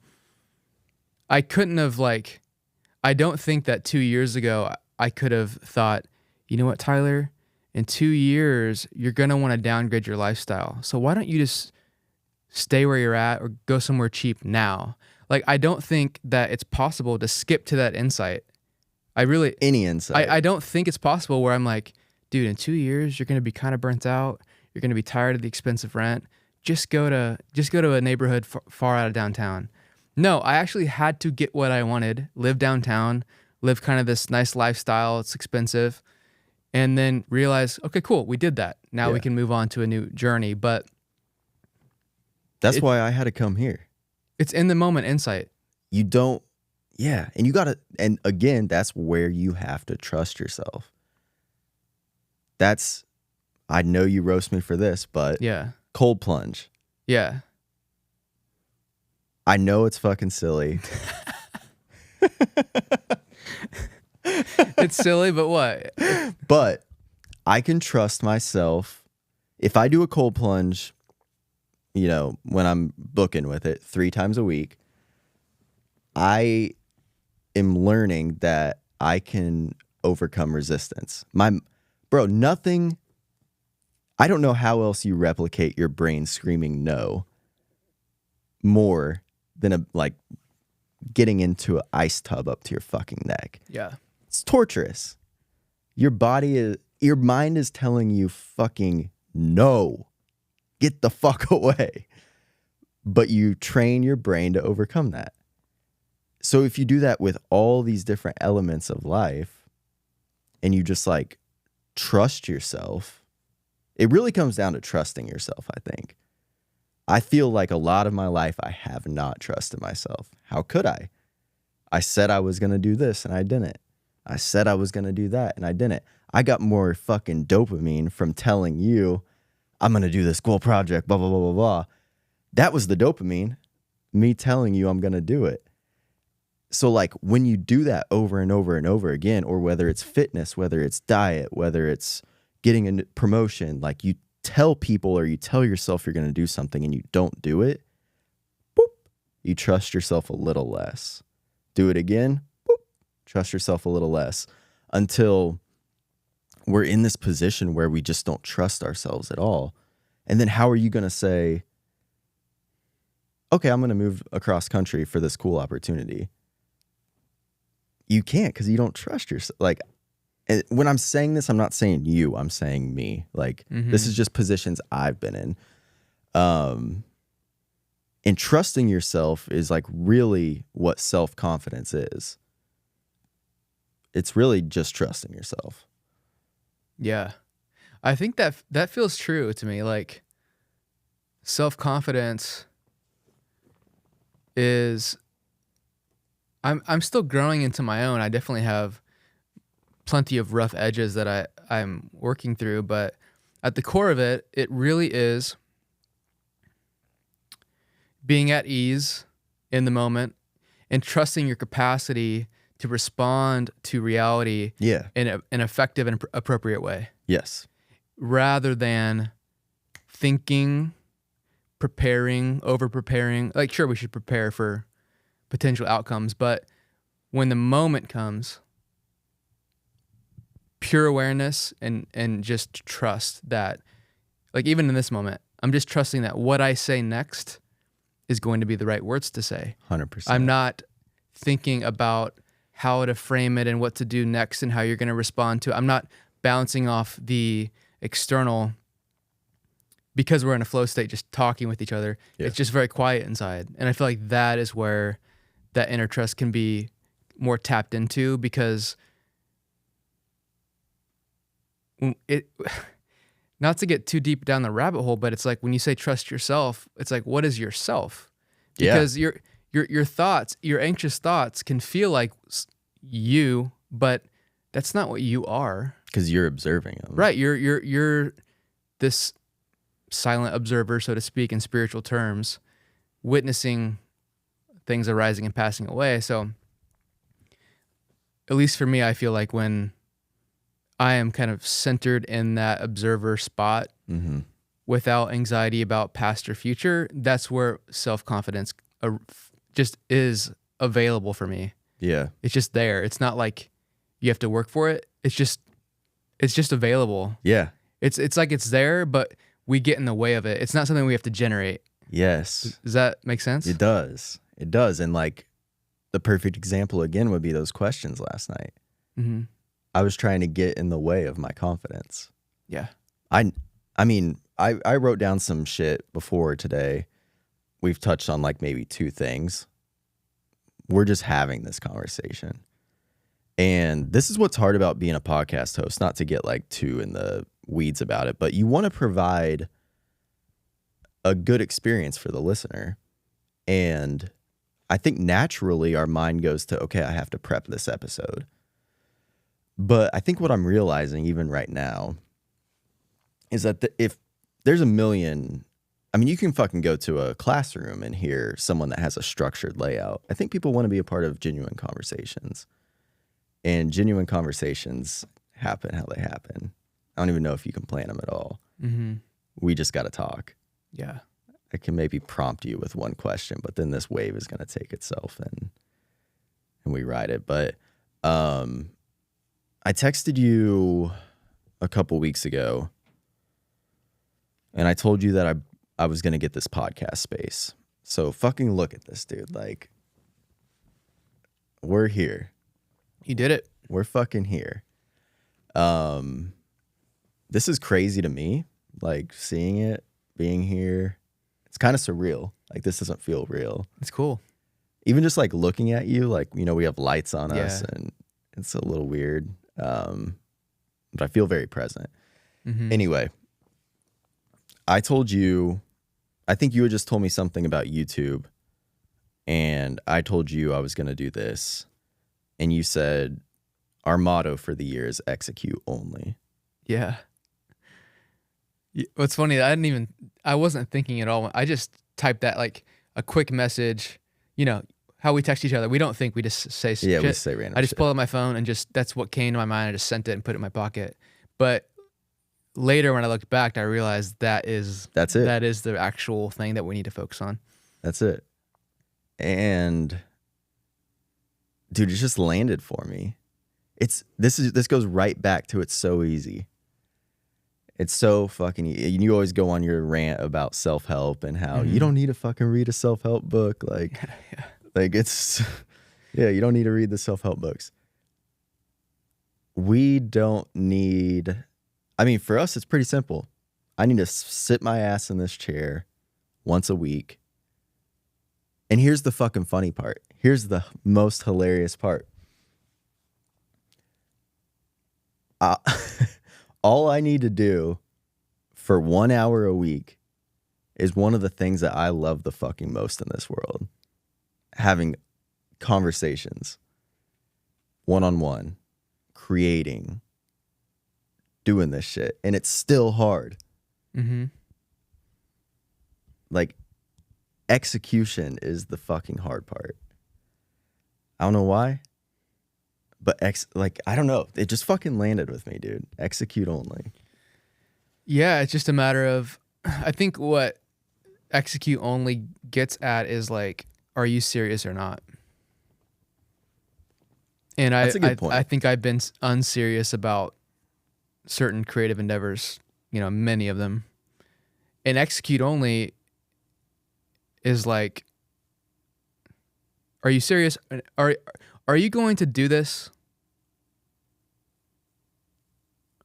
I couldn't have I don't think that 2 years ago I could have thought, you know what, Tyler, in 2 years, you're going to want to downgrade your lifestyle. So why don't you just stay where you're at or go somewhere cheap now? I don't think that it's possible to skip to that insight. Any insight. I don't think it's possible where I'm like, dude, in 2 years, you're going to be kind of burnt out. You're going to be tired of the expensive rent. Just go to a neighborhood far out of downtown. No, I actually had to get what I wanted, live downtown, live kind of this nice lifestyle. It's expensive. And then realize, okay, cool, we did that. Now we can move on to a new journey. But that's why I had to come here. It's in the moment insight. You don't, yeah. And you got to, and again, that's where you have to trust yourself. I know you roast me for this, but yeah, cold plunge. Yeah. I know it's fucking silly. It's silly, but what? But I can trust myself. If I do a cold plunge, when I'm booking with it 3 times a week, I am learning that I can overcome resistance. Nothing. I don't know how else you replicate your brain screaming no more than getting into an ice tub up to your fucking neck. Yeah. It's torturous. Your mind is telling you fucking no. Get the fuck away. But you train your brain to overcome that. So if you do that with all these different elements of life and you just trust yourself, it really comes down to trusting yourself, I think. I feel like a lot of my life I have not trusted myself. How could I? I said I was going to do this and I didn't. I said I was going to do that and I didn't. I got more fucking dopamine from telling you I'm going to do this cool project, blah, blah, blah, blah, blah. That was the dopamine, me telling you I'm going to do it. So when you do that over and over and over again, or whether it's fitness, whether it's diet, whether it's getting a promotion, you tell people or you tell yourself you're going to do something and you don't do it, boop, you trust yourself a little less. Do it again, boop, trust yourself a little less, until we're in this position where we just don't trust ourselves at all. And then how are you going to say, okay, I'm going to move across country for this cool opportunity? You can't, because you don't trust yourself. And when I'm saying this, I'm not saying you, I'm saying me. This is just positions I've been in. And trusting yourself is really what self-confidence is. It's really just trusting yourself. Yeah. I think that feels true to me. Self-confidence is, I'm still growing into my own. I definitely have plenty of rough edges that I'm working through, but at the core of it, it really is being at ease in the moment and trusting your capacity to respond to reality in an effective and appropriate way. Yes. Rather than thinking, preparing, over-preparing. Like, sure, we should prepare for potential outcomes, but when the moment comes, pure awareness and just trust that, like, even in this moment, I'm just trusting that what I say next is going to be the right words to say. 100%. I'm not thinking about how to frame it and what to do next and how you're going to respond to it. I'm not bouncing off the external because we're in a flow state, just talking with each other. Yeah. It's just very quiet inside. And I feel like that is where that inner trust can be more tapped into, because it, not to get too deep down the rabbit hole, but it's like when you say trust yourself, it's like, what is yourself? Because your thoughts, your anxious thoughts can feel like you, but that's not what you are. Because you're observing them. Right. You're this silent observer, so to speak, in spiritual terms, witnessing things arising and passing away. So at least for me, I feel like when I am kind of centered in that observer spot without anxiety about past or future, that's where self-confidence just is available for me. Yeah. It's just there. It's not like you have to work for it. It's just available. Yeah. It's like it's there, but we get in the way of it. It's not something we have to generate. Yes. Does that make sense? It does. It does. And like the perfect example again would be those questions last night. Mm-hmm. I was trying to get in the way of my confidence. Yeah. I mean, I wrote down some shit before today. We've touched on like maybe 2 things. We're just having this conversation. And this is what's hard about being a podcast host, not to get like too in the weeds about it, but you want to provide a good experience for the listener. And I think naturally our mind goes to, okay, I have to prep this episode. But I think what I'm realizing even right now is that if there's a million, I mean, you can fucking go to a classroom and hear someone that has a structured layout. I think people want to be a part of genuine conversations. And genuine conversations happen how they happen. I don't even know if you can plan them at all. Mm-hmm. We just got to talk. Yeah. I can maybe prompt you with one question, but then this wave is going to take itself and we ride it. But I texted you a couple weeks ago and I told you that I was going to get this podcast space. So fucking look at this, dude. Like, we're here. You did it. We're fucking here. This is crazy to me. Like, seeing it, being here, it's kind of surreal. Like, this doesn't feel real. It's cool. Even just like looking at you, like, you know, we have lights on us and it's a little weird. But I feel very present. Mm-hmm. Anyway, I told you, I think you had just told me something about YouTube, and I told you I was going to do this, and you said our motto for the year is execute only. Yeah. What's funny, I wasn't thinking at all. I just typed that, like a quick message, you know, how we text each other. We don't think, we just say shit. Yeah, we say random I just shit. pulled out my phone and that's what came to my mind. I just sent it and put it in my pocket. But later when I looked back, I realized that's it. That is the actual thing that we need to focus on. That's it. And dude, it just landed for me. This goes right back to it's so easy. It's so fucking easy. You always go on your rant about self-help and how you don't need to fucking read a self-help book. Like, like it's, you don't need to read the self-help books. We don't need, I mean, for us, it's pretty simple. I need to sit my ass in this chair once a week. And here's the fucking funny part. Here's the most hilarious part. All I need to do for 1 hour a week is one of the things that I love the fucking most in this world. Having conversations, one-on-one, creating, doing this shit, and it's still hard. Mm-hmm. Like, execution is the fucking hard part. I don't know why, but I don't know. It just fucking landed with me, dude. Execute only. Yeah, it's just a matter of, I think what execute only gets at is like, are you serious or not? And That's a good point. I think I've been unserious about certain creative endeavors, many of them. And execute only is like, are you serious? Are you going to do this?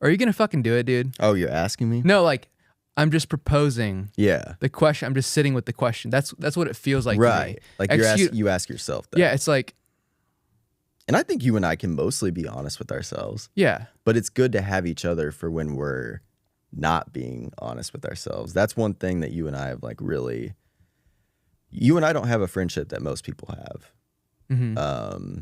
Are you going to fucking do it, dude? Oh, you're asking me? No, like, I'm just proposing Yeah. the question. I'm just sitting with the question. That's what it feels like to Right. me. Like you ask yourself that. Yeah, it's like, and I think you and I can mostly be honest with ourselves. yeah. But it's good to have each other for when we're not being honest with ourselves. That's one thing that you and I have like really. You and I don't have a friendship that most people have. Mm-hmm.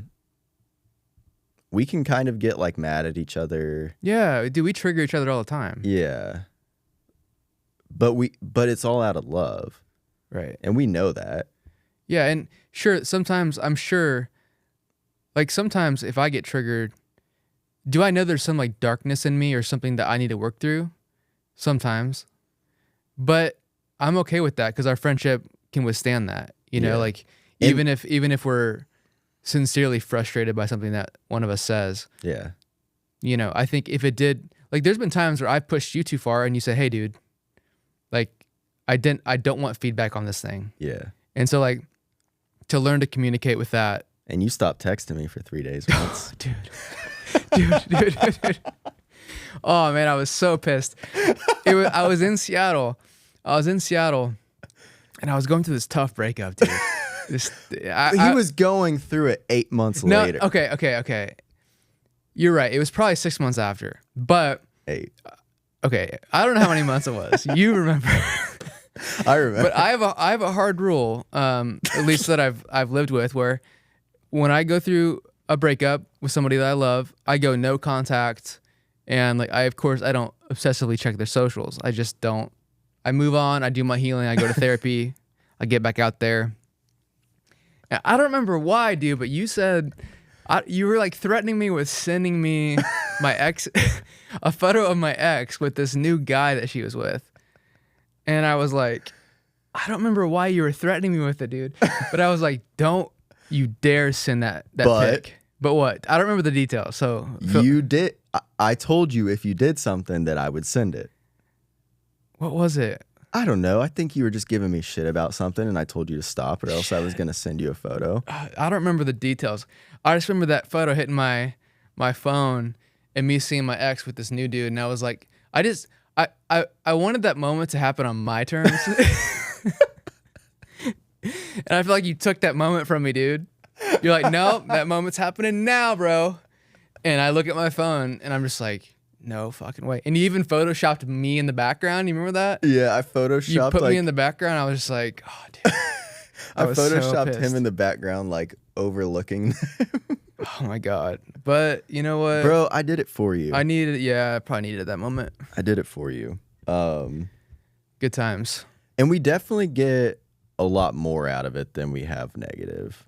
We can kind of get like mad at each other. Yeah, dude, we trigger each other all the time. Yeah. But it's all out of love. Right. And we know that. Yeah, and sure, sometimes I'm sure, like sometimes if I get triggered, do I know there's some like darkness in me or something that I need to work through? Sometimes. But I'm okay with that because our friendship can withstand that. Yeah. Like even if we're sincerely frustrated by something that one of us says. Yeah. I think if it did, like there's been times where I've pushed you too far and you say, "Hey dude, like I don't want feedback on this thing." Yeah. And so like to learn to communicate with that. And you stopped texting me for 3 days once. Dude. Oh man, I was so pissed. I was in Seattle. And I was going through this tough breakup, dude. He was going through it 8 months later. Okay. You're right. It was probably 6 months after. But 8. Okay, I don't know how many months it was. You remember? I remember. But I have a hard rule, at least that I've lived with, where when I go through a breakup with somebody that I love, I go no contact, and like I don't obsessively check their socials. I just don't. I move on. I do my healing. I go to therapy. I get back out there. And I don't remember why, dude, but you said you were like threatening me with sending me my ex a photo of my ex with this new guy that she was with. And I was like, I don't remember why you were threatening me with it, dude. But I was like, don't you dare send that pic. But what? I don't remember the details. So you did. I told you if you did something that I would send it. What was it? I don't know. I think you were just giving me shit about something and I told you to stop or else I was going to send you a photo. I don't remember the details. I just remember that photo hitting my phone and me seeing my ex with this new dude. And I was like, I wanted that moment to happen on my terms. And I feel like you took that moment from me, dude. You're like, no, that moment's happening now, bro. And I look at my phone and I'm just like, no fucking way. And you even photoshopped me in the background. You remember that? Yeah, I photoshopped. You put me in the background. I was just like, oh, dude. I photoshopped him in the background, like overlooking. Oh my God. But you know what? Bro, I did it for you. I probably needed that moment. I did it for you. Good times. And we definitely get a lot more out of it than we have negative.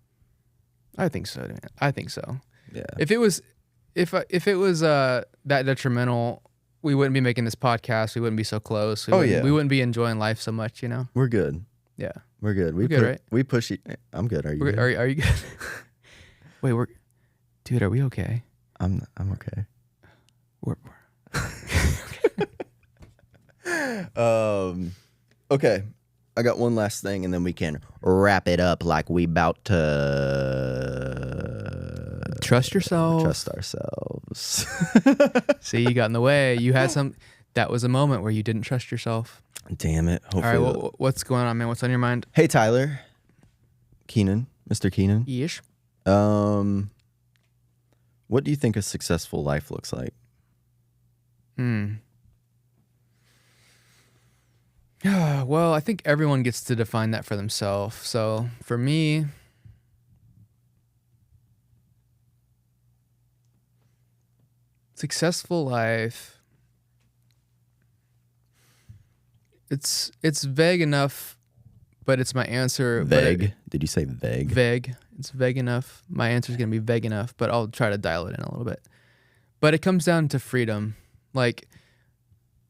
I think so, man. I think so. Yeah. If it was that detrimental, we wouldn't be making this podcast. We wouldn't be so close. We wouldn't be enjoying life so much, you know? We're good. Yeah. We're good. We're good, right? We push it. I'm good. Are you good? Are you good? Wait, dude, are we okay? I'm okay. We're okay. I got one last thing and then we can wrap it up like we about to trust yourself. Trust ourselves. See, you got in the way. You had that was a moment where you didn't trust yourself. Damn it. Hopefully. All right, what's going on, man? What's on your mind? Hey, Tyler. Keenan. Mr. Keenan. Yeesh. What do you think a successful life looks like? Well, I think everyone gets to define that for themselves. So for me, Successful life. It's vague enough, but it's my answer. Vague? Did you say vague? Vague. It's vague enough. My answer is going to be vague enough, but I'll try to dial it in a little bit. But it comes down to freedom. Like,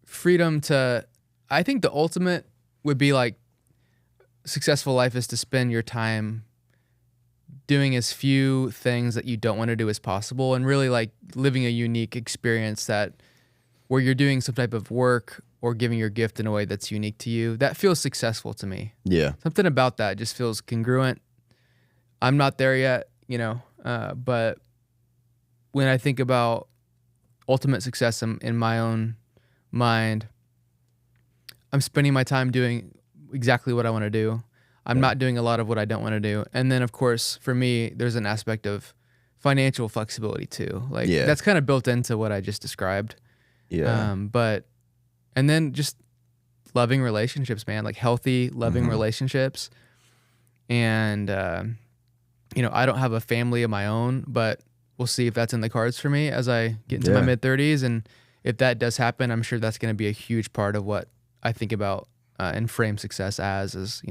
freedom to, I think the ultimate would be like, successful life is to spend your time doing as few things that you don't want to do as possible, and really like living a unique experience that where you're doing some type of work or giving your gift in a way that's unique to you. That feels successful to me. Yeah. Something about that just feels congruent. I'm not there yet, but when I think about ultimate success in my own mind, I'm spending my time doing exactly what I want to do. I'm not doing a lot of what I don't want to do. And then, of course, for me, there's an aspect of financial flexibility too. Like that's kind of built into what I just described. Yeah. And then just loving relationships, man, like healthy, loving relationships. And, I don't have a family of my own, but we'll see if that's in the cards for me as I get into my mid-30s. And if that does happen, I'm sure that's going to be a huge part of what I think about and frame success as,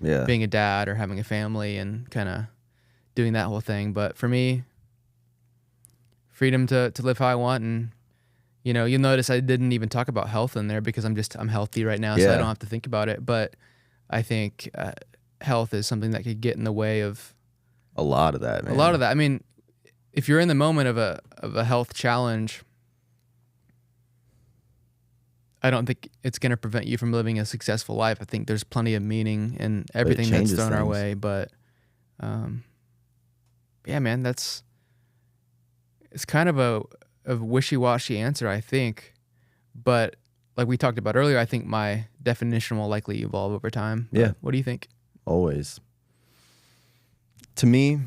being a dad or having a family and kind of doing that whole thing. But for me, freedom to live how I want. And, you'll notice I didn't even talk about health in there because I'm healthy right now, so I don't have to think about it. But I think health is something that could get in the way of a lot of that, man. A lot of that. I mean, if you're in the moment of a health challenge, I don't think it's going to prevent you from living a successful life. I think there's plenty of meaning in everything that's thrown our way. But, yeah, man, it's kind of a wishy-washy answer, I think. But like we talked about earlier, I think my definition will likely evolve over time. Yeah. What do you think? Always. To me,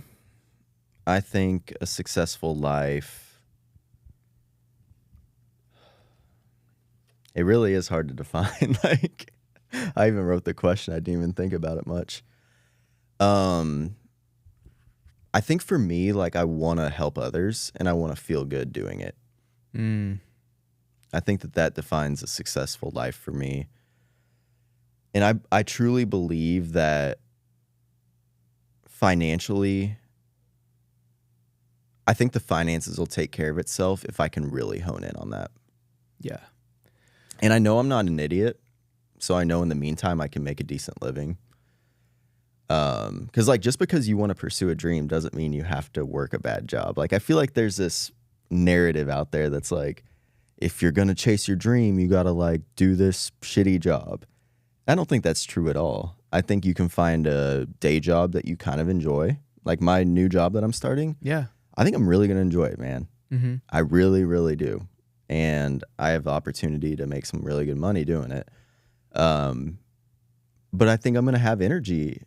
I think a successful life, it really is hard to define. Like, I even wrote the question. I didn't even think about it much. I think for me, like, I want to help others and I want to feel good doing it. I think that defines a successful life for me. And I truly believe that financially, I think the finances will take care of itself if I can really hone in on that. Yeah. And I know I'm not an idiot, so I know in the meantime I can make a decent living. Because like, just because you want to pursue a dream doesn't mean you have to work a bad job. Like, I feel like there's this narrative out there that's like, if you're gonna chase your dream, you gotta like do this shitty job. I don't think that's true at all. I think you can find a day job that you kind of enjoy. Like my new job that I'm starting. Yeah. I think I'm really gonna enjoy it, man. Mm-hmm. I really, really do. And I have the opportunity to make some really good money doing it. But I think I'm going to have energy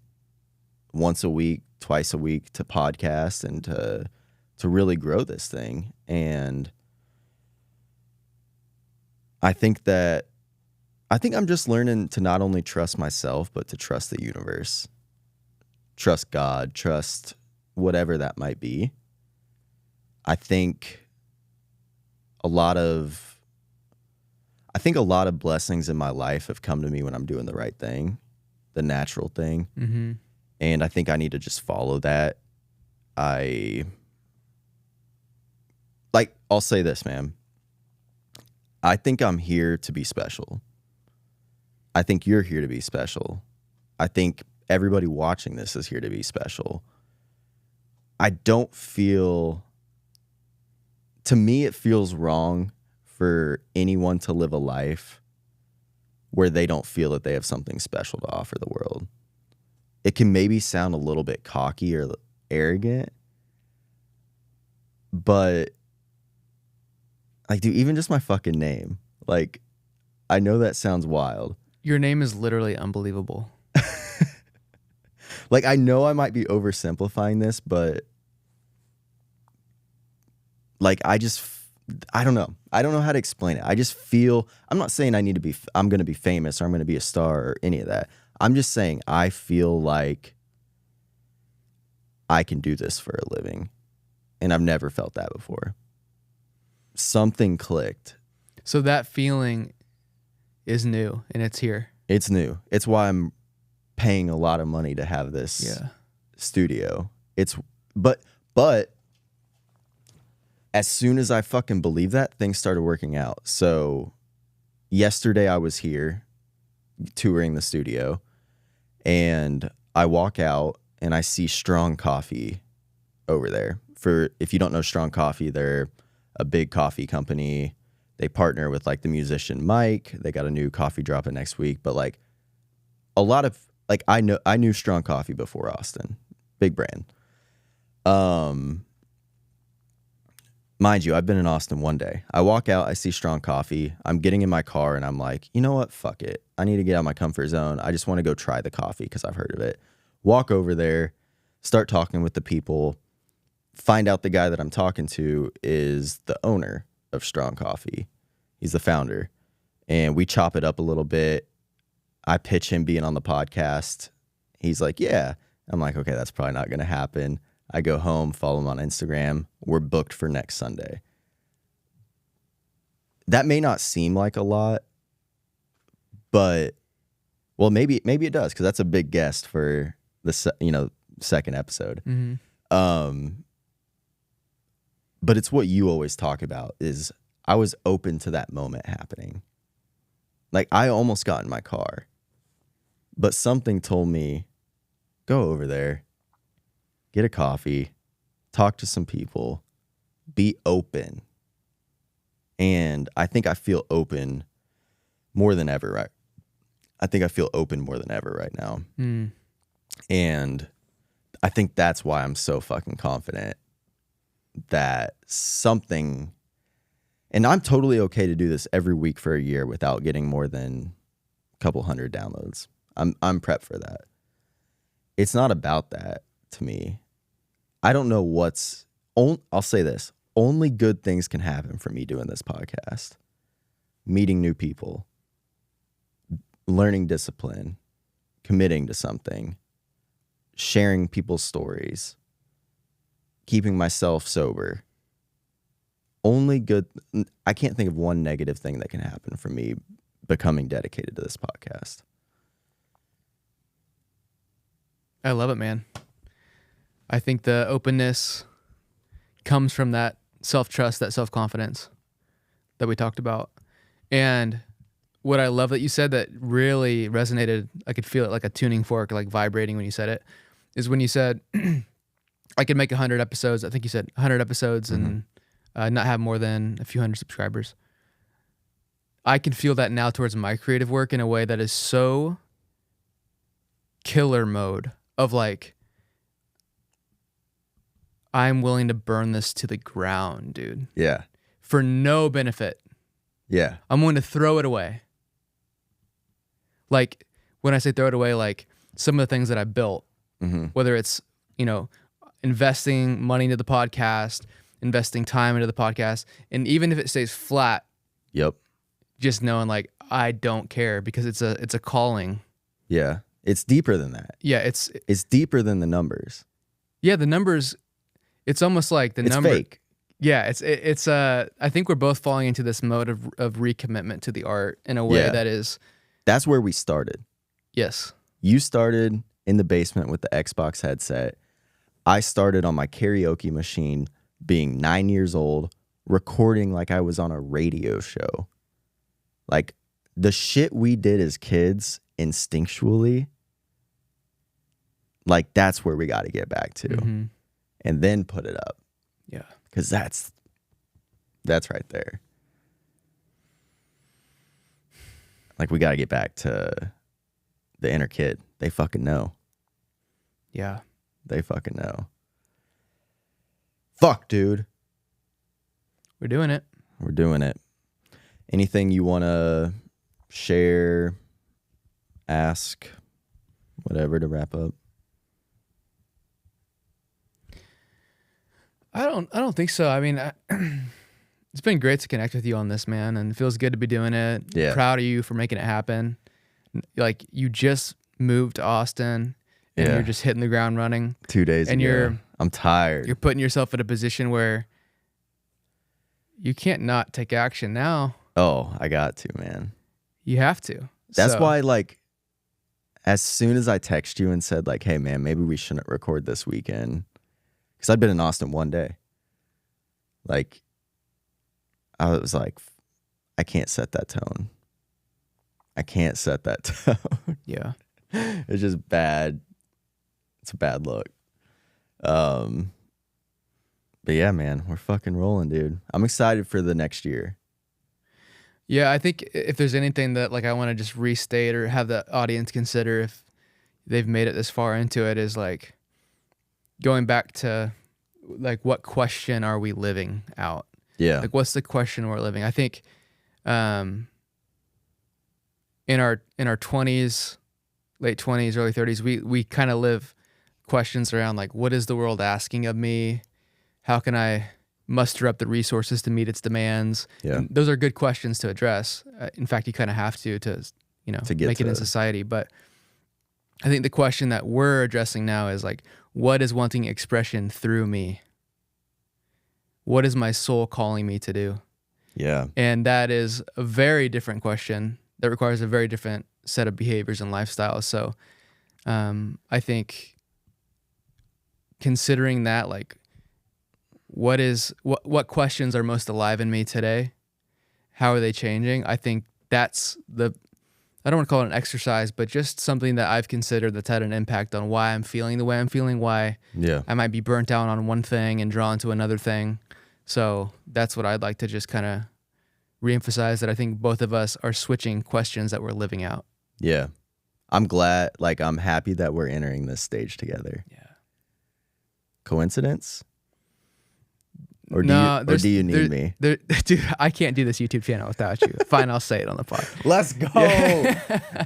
once a week, twice a week to podcast and to really grow this thing. And I think I'm just learning to not only trust myself, but to trust the universe, trust God, trust whatever that might be. I think a lot of blessings in my life have come to me when I'm doing the right thing, the natural thing. Mm-hmm. And I think I need to just follow that. I'll say this, man. I think I'm here to be special. I think you're here to be special. I think everybody watching this is here to be special. To me, it feels wrong for anyone to live a life where they don't feel that they have something special to offer the world. It can maybe sound a little bit cocky or arrogant, but like, dude, even just my fucking name, like, I know that sounds wild. Your name is literally unbelievable. Like, I know I might be oversimplifying this, but like, I don't know. I don't know how to explain it. I just feel, I'm not saying I'm going to be famous or I'm going to be a star or any of that. I'm just saying I feel like I can do this for a living. And I've never felt that before. something clicked. So that feeling is new and it's here. It's new. It's why I'm paying a lot of money to have this studio. But as soon as I fucking believe that, things started working out. So yesterday I was here touring the studio, and I walk out and I see Strong Coffee over there. If you don't know Strong Coffee, they're a big coffee company. They partner with like the musician Mike. They got a new coffee dropping next week. But like a lot of like I knew Strong Coffee before Austin. Big brand. Mind you, I've been in Austin one day. I walk out, I see Strong Coffee. I'm getting in my car and I'm like, you know what? Fuck it. I need to get out of my comfort zone. I just want to go try the coffee because I've heard of it. Walk over there, start talking with the people, find out the guy that I'm talking to is the owner of Strong Coffee. He's the founder. And we chop it up a little bit. I pitch him being on the podcast. He's like, yeah. I'm like, okay, that's probably not going to happen. I go home, follow him on Instagram. We're booked for next Sunday. That may not seem like a lot, but well, maybe it does because that's a big guest for the second episode. Mm-hmm. But it's what you always talk about is I was open to that moment happening. Like I almost got in my car, but something told me, go over there, get a coffee, talk to some people, be open. And I think I feel open more than ever, right? I think I feel open more than ever right now. Mm. And I think that's why I'm so fucking confident that something, and I'm totally okay to do this every week for a year without getting more than a couple hundred downloads. I'm prepped for that. It's not about that to me. I don't know I'll say this. Only good things can happen from me doing this podcast. Meeting new people, learning discipline, committing to something, sharing people's stories, keeping myself sober. Only good. I can't think of one negative thing that can happen from me becoming dedicated to this podcast. I love it, man. I think the openness comes from that self-trust, that self-confidence that we talked about. And what I love that you said that really resonated, I could feel it like a tuning fork, like vibrating when you said it, is when you said, I could make 100 episodes. I think you said 100 episodes and not have more than a few hundred subscribers. I can feel that now towards my creative work in a way that is so killer mode of like, I'm willing to burn this to the ground, dude. Yeah. For no benefit. Yeah. I'm willing to throw it away. Like, when I say throw it away, like some of the things that I built, whether it's, investing money into the podcast, investing time into the podcast, and even if it stays flat, just knowing like, I don't care because it's a calling. Yeah. It's deeper than that. Yeah. It's deeper than the numbers. Yeah. The numbers, it's almost like the number. It's fake. Yeah, it's I think we're both falling into this mode of recommitment to the art in a way that is. That's where we started. Yes. You started in the basement with the Xbox headset. I started on my karaoke machine being 9 years old, recording like I was on a radio show. Like the shit we did as kids instinctually, like that's where we got to get back to. Mm-hmm. And then put it up. Yeah. Because that's right there. Like we got to get back to the inner kid. They fucking know. Yeah. They fucking know. Fuck, dude. We're doing it. We're doing it. Anything you want to share, ask, whatever to wrap up? I don't think so. I mean, it's been great to connect with you on this, man, and it feels good to be doing it. Yeah. Proud of you for making it happen. Like you just moved to Austin and you're just hitting the ground running. 2 days and ago. I'm tired. You're putting yourself in a position where you can't not take action now. Oh, I got to, man. You have to. That's So, why, like, as soon as I text you and said, like, hey, man, maybe we shouldn't record this weekend, because I'd been in Austin one day. Like, I was like, I can't set that tone. I can't set that tone. Yeah. It's just bad. It's a bad look. But yeah, man, we're fucking rolling, dude. I'm excited for the next year. Yeah, I think if there's anything that like I want to just restate or have the audience consider if they've made it this far into it is like going back to like what question are we living out? Yeah. Like what's the question we're living? I think in our 20s, late 20s, early 30s, we kind of live questions around like what is the world asking of me? How can I muster up the resources to meet its demands? Yeah. And those are good questions to address. In fact, you kind of have to you know, To get make it in society. But I think the question that we're addressing now is like, what is wanting expression through me? What is my soul calling me to do? Yeah. And that is a very different question that requires a very different set of behaviors and lifestyles. So I think considering that, like, what questions are most alive in me today? How are they changing? I think that's I don't want to call it an exercise, but just something that I've considered that's had an impact on why I'm feeling the way I'm feeling, why I might be burnt out on one thing and drawn to another thing. So that's what I'd like to just kind of reemphasize, that I think both of us are switching questions that we're living out. Yeah. I'm glad, like, I'm happy that we're entering this stage together. Yeah. Coincidence? Or do you need me? Dude, I can't do this YouTube channel without you. Fine, I'll say it on the pod. Let's go. Yeah.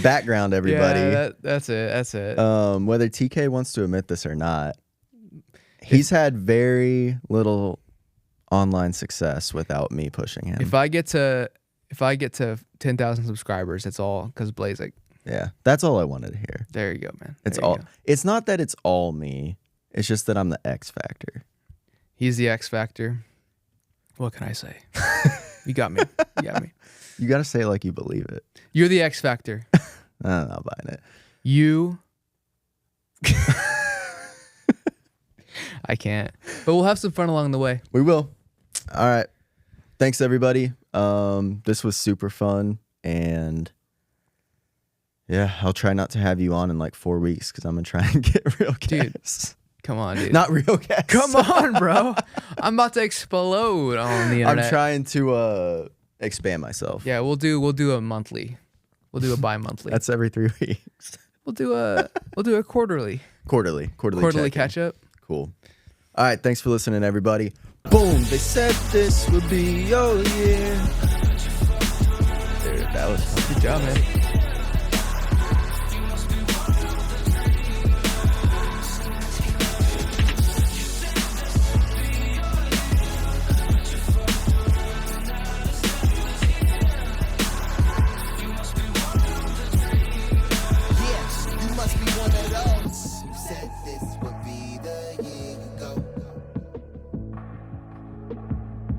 Background, everybody. Yeah, that's it. Whether TK wants to admit this or not, he's had very little online success without me pushing him. If I get to 10,000 subscribers, it's all because Blazik. Yeah, that's all I wanted to hear. There you go, man. It's all. It's not that it's all me. It's just that I'm the X factor. He's the X factor. What can I say? You got me. You got to say it like you believe it. You're the X factor. I'm not buying it. You. I can't. But we'll have some fun along the way. We will. All right. Thanks, everybody. This was super fun. And yeah, I'll try not to have you on in like 4 weeks because I'm going to try and get real guests. Come on, dude. Not real guests. Come on, bro. I'm about to explode on the internet. I'm trying to expand myself. Yeah, we'll do a monthly. We'll do a bi-monthly. That's every 3 weeks. We'll do a quarterly. Quarterly catch up. Cool. All right, thanks for listening, everybody. Boom, they said this would be your year. Dude, that was fun. Good job, man.